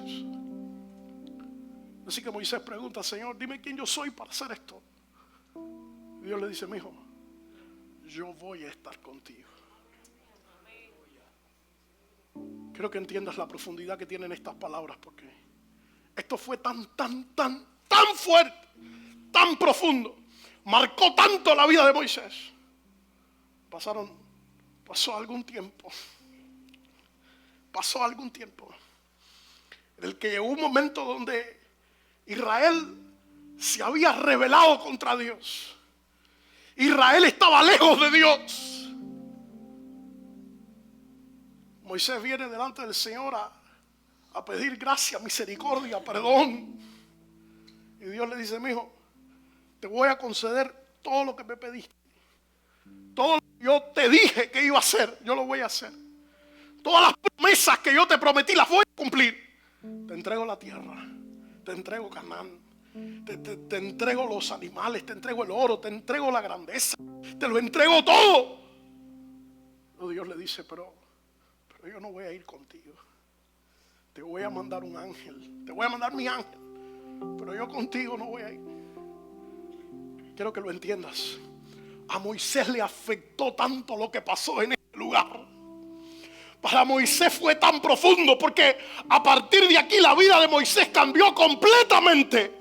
Así que Moisés pregunta: Señor, dime quién yo soy para hacer esto. Y Dios le dice: mi hijo, yo voy a estar contigo. Quiero que entiendas la profundidad que tienen estas palabras, porque esto fue tan fuerte, tan profundo, marcó tanto la vida de Moisés. Pasó algún tiempo en el que llegó un momento donde Israel se había rebelado contra Dios. Israel estaba lejos de Dios. Moisés viene delante del Señor a pedir gracia, misericordia, perdón. Y Dios le dice: mi hijo, te voy a conceder todo lo que me pediste. Todo lo que yo te dije que iba a hacer, yo lo voy a hacer. Todas las promesas que yo te prometí las voy a cumplir. Te entrego la tierra, te entrego Canaán, te entrego los animales, te entrego el oro, te entrego la grandeza, te lo entrego todo. Pero Dios le dice: pero yo no voy a ir contigo. Te voy a mandar un ángel, te voy a mandar mi ángel, pero yo contigo no voy a ir. Quiero que lo entiendas. A Moisés le afectó tanto lo que pasó en este lugar. Para Moisés fue tan profundo, porque a partir de aquí la vida de Moisés cambió completamente.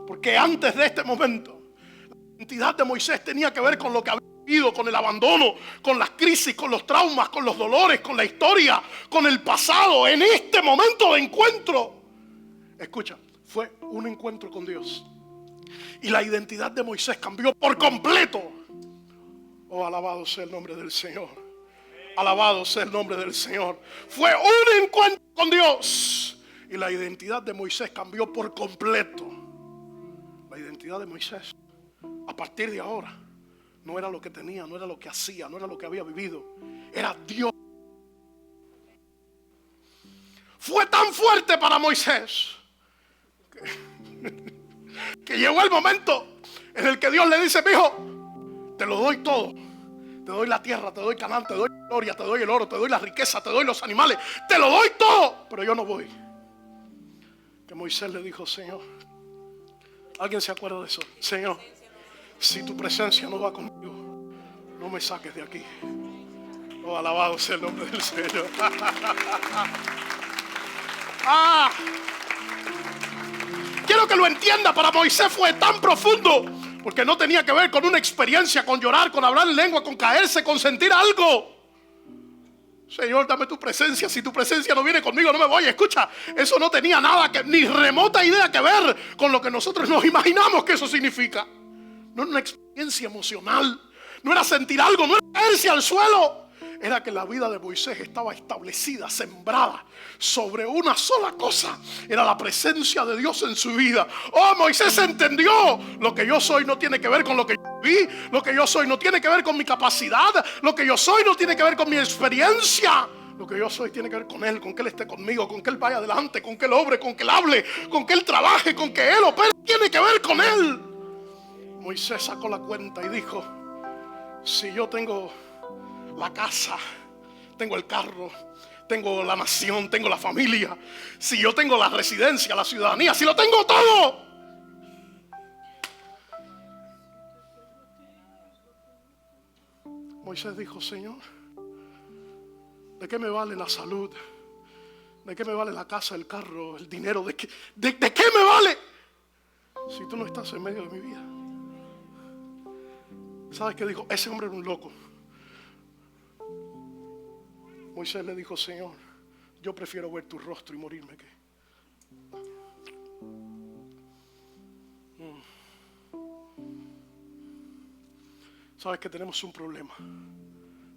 Porque antes de este momento, la identidad de Moisés tenía que ver con lo que había vivido, con el abandono, con las crisis, con los traumas, con los dolores, con la historia, con el pasado. En este momento de encuentro, escucha, fue un encuentro con Dios. Y la identidad de Moisés cambió por completo. Oh, alabado sea el nombre del Señor. Alabado sea el nombre del Señor. Fue un encuentro con Dios. Y la identidad de Moisés cambió por completo. La identidad de Moisés, a partir de ahora, no era lo que tenía, no era lo que hacía, no era lo que había vivido. Era Dios. Fue tan fuerte para Moisés que llegó el momento en el que Dios le dice: mi hijo, te lo doy todo. Te doy la tierra, te doy Canaán, te doy la gloria, te doy el oro, te doy la riqueza, te doy los animales, te lo doy todo, pero yo no voy. Que Moisés le dijo: Señor, ¿alguien se acuerda de eso? Señor, si tu presencia no va conmigo, no me saques de aquí. Oh, alabado sea el nombre del Señor. Ah, quiero que lo entienda. Para Moisés fue tan profundo porque no tenía que ver con una experiencia, con llorar, con hablar en lengua, con caerse, con sentir algo. Señor, dame tu presencia. Si tu presencia no viene conmigo, no me voy. Escucha, eso no tenía nada que, ni remota idea que ver con lo que nosotros nos imaginamos que eso significa. No era una experiencia emocional, no era sentir algo, no era caerse al suelo. Era que la vida de Moisés estaba establecida, sembrada sobre una sola cosa. Era la presencia de Dios en su vida. Oh, Moisés entendió: lo que yo soy no tiene que ver con lo que yo vi. Lo que yo soy no tiene que ver con mi capacidad. Lo que yo soy no tiene que ver con mi experiencia. Lo que yo soy tiene que ver con Él, con que Él esté conmigo, con que Él vaya adelante, con que Él obre, con que Él hable, con que Él trabaje, con que Él opere. Tiene que ver con Él. Moisés sacó la cuenta y dijo: si yo tengo la casa, tengo el carro, tengo la nación, tengo la familia, si yo tengo la residencia, la ciudadanía, si lo tengo todo, Moisés dijo: Señor, ¿de qué me vale la salud? ¿De qué me vale la casa, el carro, el dinero? ¿De qué me vale si tú no estás en medio de mi vida? ¿Sabes qué dijo? Ese hombre era un loco. Moisés le dijo: Señor, yo prefiero ver tu rostro y morirme que... Sabes que tenemos un problema.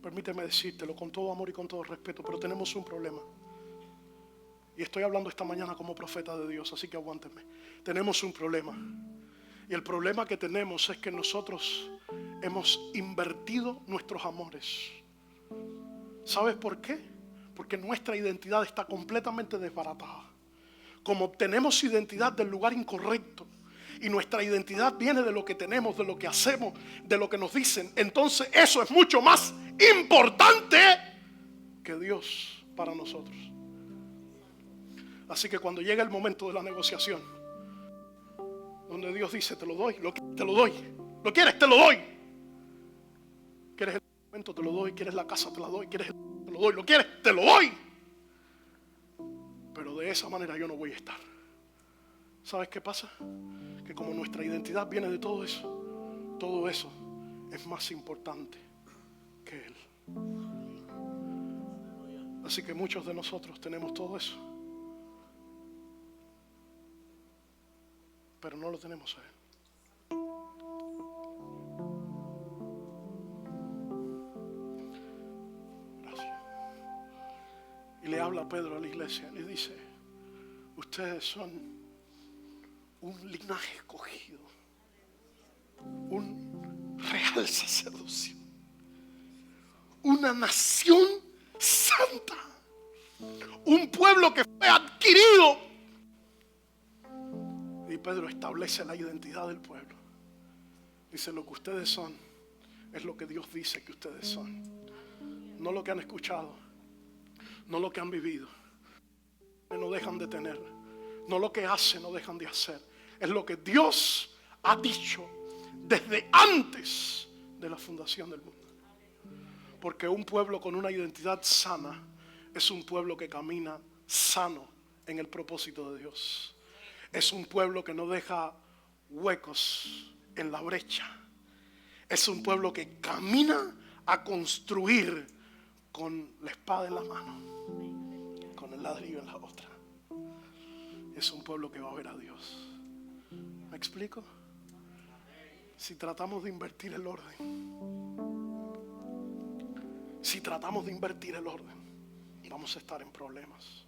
Permíteme decírtelo con todo amor y con todo respeto, pero tenemos un problema. Y estoy hablando esta mañana como profeta de Dios, así que aguántenme. Tenemos un problema. Y el problema que tenemos es que nosotros hemos invertido nuestros amores. ¿Sabes por qué? Porque nuestra identidad está completamente desbaratada. Como obtenemos identidad del lugar incorrecto, y nuestra identidad viene de lo que tenemos, de lo que hacemos, de lo que nos dicen, entonces eso es mucho más importante que Dios para nosotros. Así que cuando llega el momento de la negociación, donde Dios dice: te lo doy, te lo doy, lo quieres, te lo doy. ¿Quieres el momento? Te lo doy. ¿Quieres la casa? Te la doy. ¿Quieres te lo doy? ¿Lo quieres? Te lo doy. Pero de esa manera yo no voy a estar. ¿Sabes qué pasa? Que como nuestra identidad viene de todo eso es más importante que Él. Así que muchos de nosotros tenemos todo eso, pero no lo tenemos a Él. Y le habla Pedro a la iglesia, le dice: ustedes son un linaje escogido, un real sacerdocio, una nación santa, un pueblo que fue adquirido. Y Pedro establece la identidad del pueblo. Dice: lo que ustedes son es lo que Dios dice que ustedes son, no lo que han escuchado, no lo que han vivido, no dejan de tener, no lo que hacen, no dejan de hacer. Es lo que Dios ha dicho desde antes de la fundación del mundo. Porque un pueblo con una identidad sana es un pueblo que camina sano en el propósito de Dios. Es un pueblo que no deja huecos en la brecha. Es un pueblo que camina a construir con la espada en la mano, con el ladrillo en la otra. Es un pueblo que va a ver a Dios. ¿Me explico? Si tratamos de invertir el orden, vamos a estar en problemas.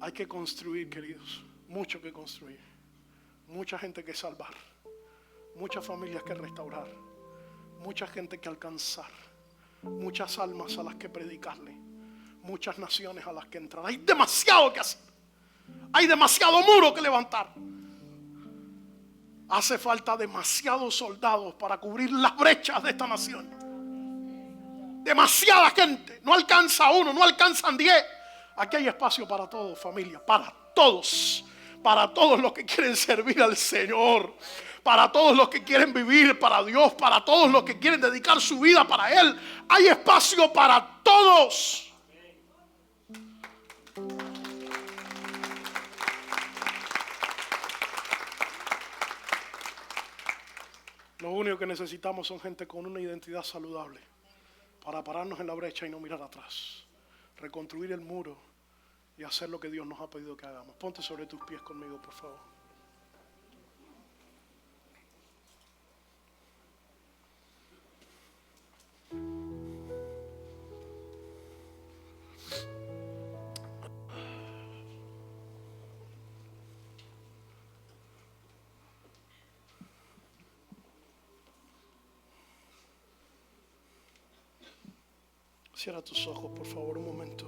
Hay que construir, queridos, mucho que construir, mucha gente que salvar, muchas familias que restaurar, mucha gente que alcanzar, muchas almas a las que predicarle, muchas naciones a las que entrar. Hay demasiado que hacer, hay demasiado muro que levantar. Hace falta demasiados soldados para cubrir las brechas de esta nación. Demasiada gente, no alcanza uno, no alcanzan 10. Aquí hay espacio para todos, familia, para todos. para todos los que quieren servir al Señor, para todos los que quieren vivir para Dios, para todos los que quieren dedicar su vida para Él. Hay espacio para todos. Lo único que necesitamos son gente con una identidad saludable para pararnos en la brecha y no mirar atrás, reconstruir el muro y hacer lo que Dios nos ha pedido que hagamos. Ponte sobre tus pies conmigo, por favor. Cierra tus ojos, por favor, un momento.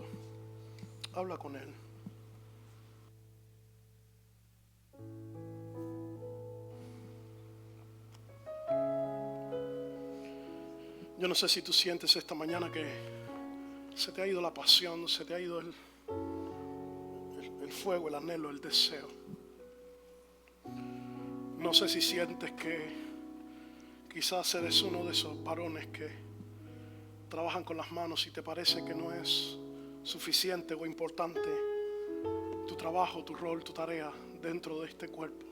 Habla con Él. Yo no sé si tú sientes esta mañana que se te ha ido la pasión, se te ha ido el fuego, el anhelo, el deseo. No sé si sientes que quizás eres uno de esos varones que trabajan con las manos y te parece que no es suficiente o importante tu trabajo, tu rol, tu tarea dentro de este cuerpo.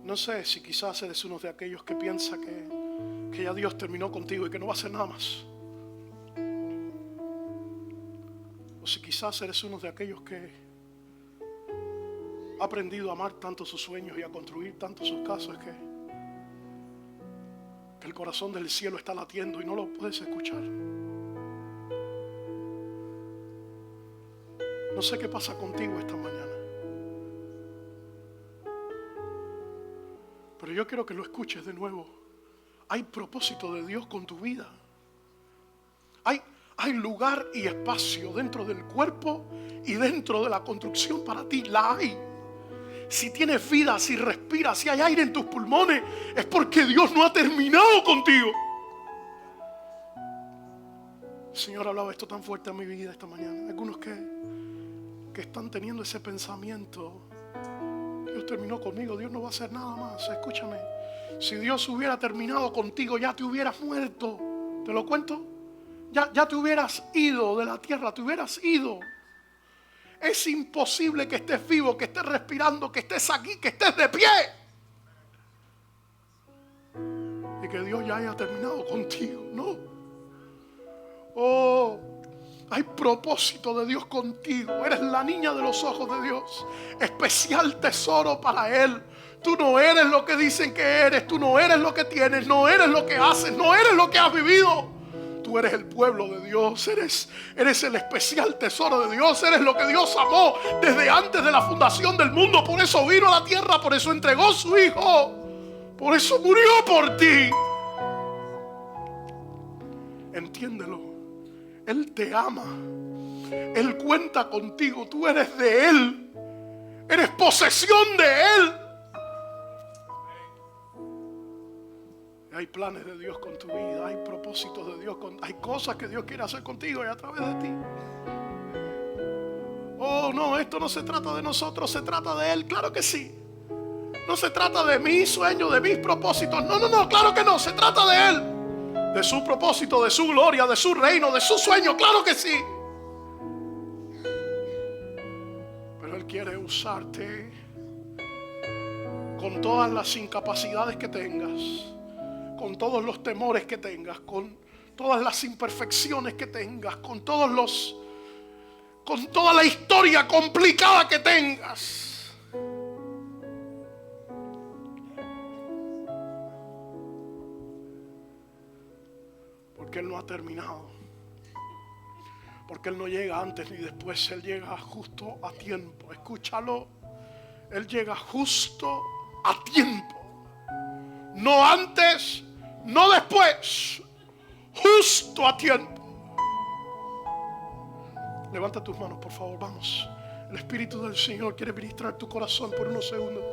No sé si quizás eres uno de aquellos que piensa que ya Dios terminó contigo y que no va a hacer nada más. O si quizás eres uno de aquellos que ha aprendido a amar tanto sus sueños y a construir tanto sus casas que el corazón del cielo está latiendo y no lo puedes escuchar. No sé qué pasa contigo esta mañana, pero yo quiero que lo escuches de nuevo. Hay propósito de Dios con tu vida. Hay lugar y espacio dentro del cuerpo y dentro de la construcción para ti. La hay. Si tienes vida, si respiras, si hay aire en tus pulmones, es porque Dios no ha terminado contigo. El Señor ha hablado esto tan fuerte a mi vida esta mañana. Algunos que están teniendo ese pensamiento: Dios terminó conmigo, Dios no va a hacer nada más. Escúchame, si Dios hubiera terminado contigo, ya te hubieras muerto. ¿Te lo cuento? Ya te hubieras ido de la tierra, te hubieras ido. Es imposible que estés vivo, que estés respirando, que estés aquí, que estés de pie y que Dios ya haya terminado contigo. No. Oh, hay propósito de Dios contigo. Eres la niña de los ojos de Dios, especial tesoro para Él. Tú no eres lo que dicen que eres, tú no eres lo que tienes, no eres lo que haces, no eres lo que has vivido. Tú eres el pueblo de Dios, eres el especial tesoro de Dios, eres lo que Dios amó desde antes de la fundación del mundo. Por eso vino a la tierra, por eso entregó su Hijo, por eso murió por ti. Entiéndelo, Él te ama, Él cuenta contigo, tú eres de Él, eres posesión de Él. Hay planes de Dios con tu vida, hay propósitos de Dios, hay cosas que Dios quiere hacer contigo y a través de ti. Oh, no, esto no se trata de nosotros, se trata de Él. Claro que sí. No se trata de mis sueños, de mis propósitos. No, claro que no, se trata de Él. De su propósito, de su gloria, de su reino, de su sueño, claro que sí. Pero Él quiere usarte con todas las incapacidades que tengas, con todos los temores que tengas, con todas las imperfecciones que tengas, con toda la historia complicada que tengas. Porque Él no ha terminado. Porque Él no llega antes ni después, Él llega justo a tiempo. Escúchalo, Él llega justo a tiempo. No antes, no después, justo a tiempo. Levanta tus manos, por favor, vamos. El Espíritu del Señor quiere ministrar tu corazón por unos segundos.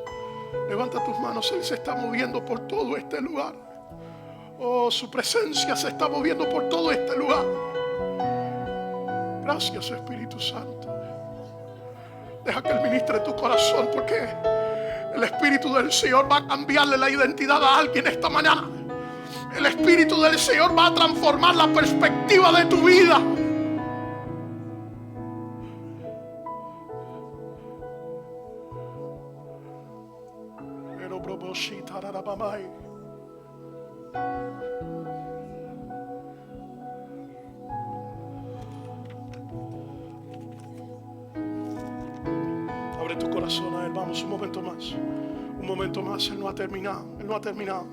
Levanta tus manos, Él se está moviendo por todo este lugar. Oh, su presencia se está moviendo por todo este lugar. Gracias, Espíritu Santo. Deja que Él ministre tu corazón, porque el Espíritu del Señor va a cambiarle la identidad a alguien esta mañana. El Espíritu del Señor va a transformar la perspectiva de tu vida. Abre tu corazón a Él. Vamos, un momento más. Un momento más. Él no ha terminado. Él no ha terminado.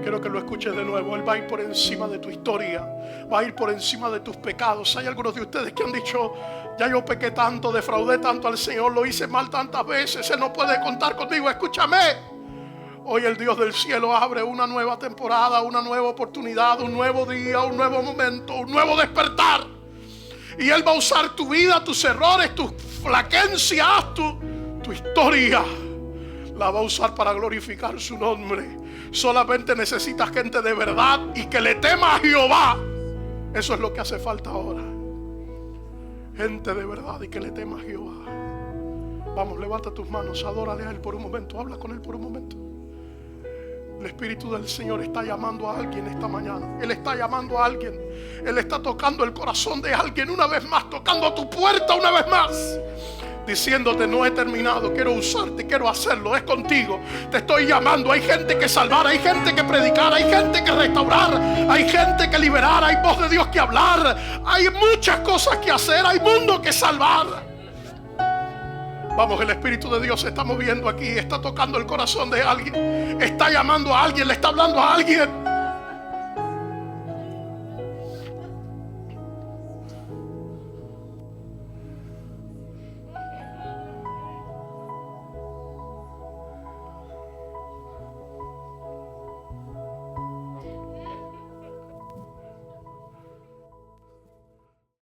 Quiero que lo escuches de nuevo. Él va a ir por encima de tu historia. Va a ir por encima de tus pecados. Hay algunos de ustedes que han dicho: ya yo pequé tanto, defraudé tanto al Señor, lo hice mal tantas veces, Él no puede contar conmigo. Escúchame. Hoy el Dios del cielo abre una nueva temporada, una nueva oportunidad, un nuevo día, un nuevo momento, un nuevo despertar. Y Él va a usar tu vida, tus errores, tus flaquencias, tu historia. La va a usar para glorificar su nombre. Solamente necesitas gente de verdad y que le tema a Jehová. Eso es lo que hace falta ahora. Gente de verdad y que le tema a Jehová. Vamos, levanta tus manos, adórale a Él por un momento, habla con Él por un momento. El Espíritu del Señor está llamando a alguien esta mañana. Él está llamando a alguien. Él está tocando el corazón de alguien una vez más, tocando tu puerta una vez más, diciéndote: no he terminado, quiero usarte, quiero hacerlo, es contigo, te estoy llamando. Hay gente que salvar, hay gente que predicar, hay gente que restaurar, hay gente que liberar, hay voz de Dios que hablar, hay muchas cosas que hacer, hay mundo que salvar. Vamos, el Espíritu de Dios se está moviendo aquí, está tocando el corazón de alguien, está llamando a alguien, le está hablando a alguien.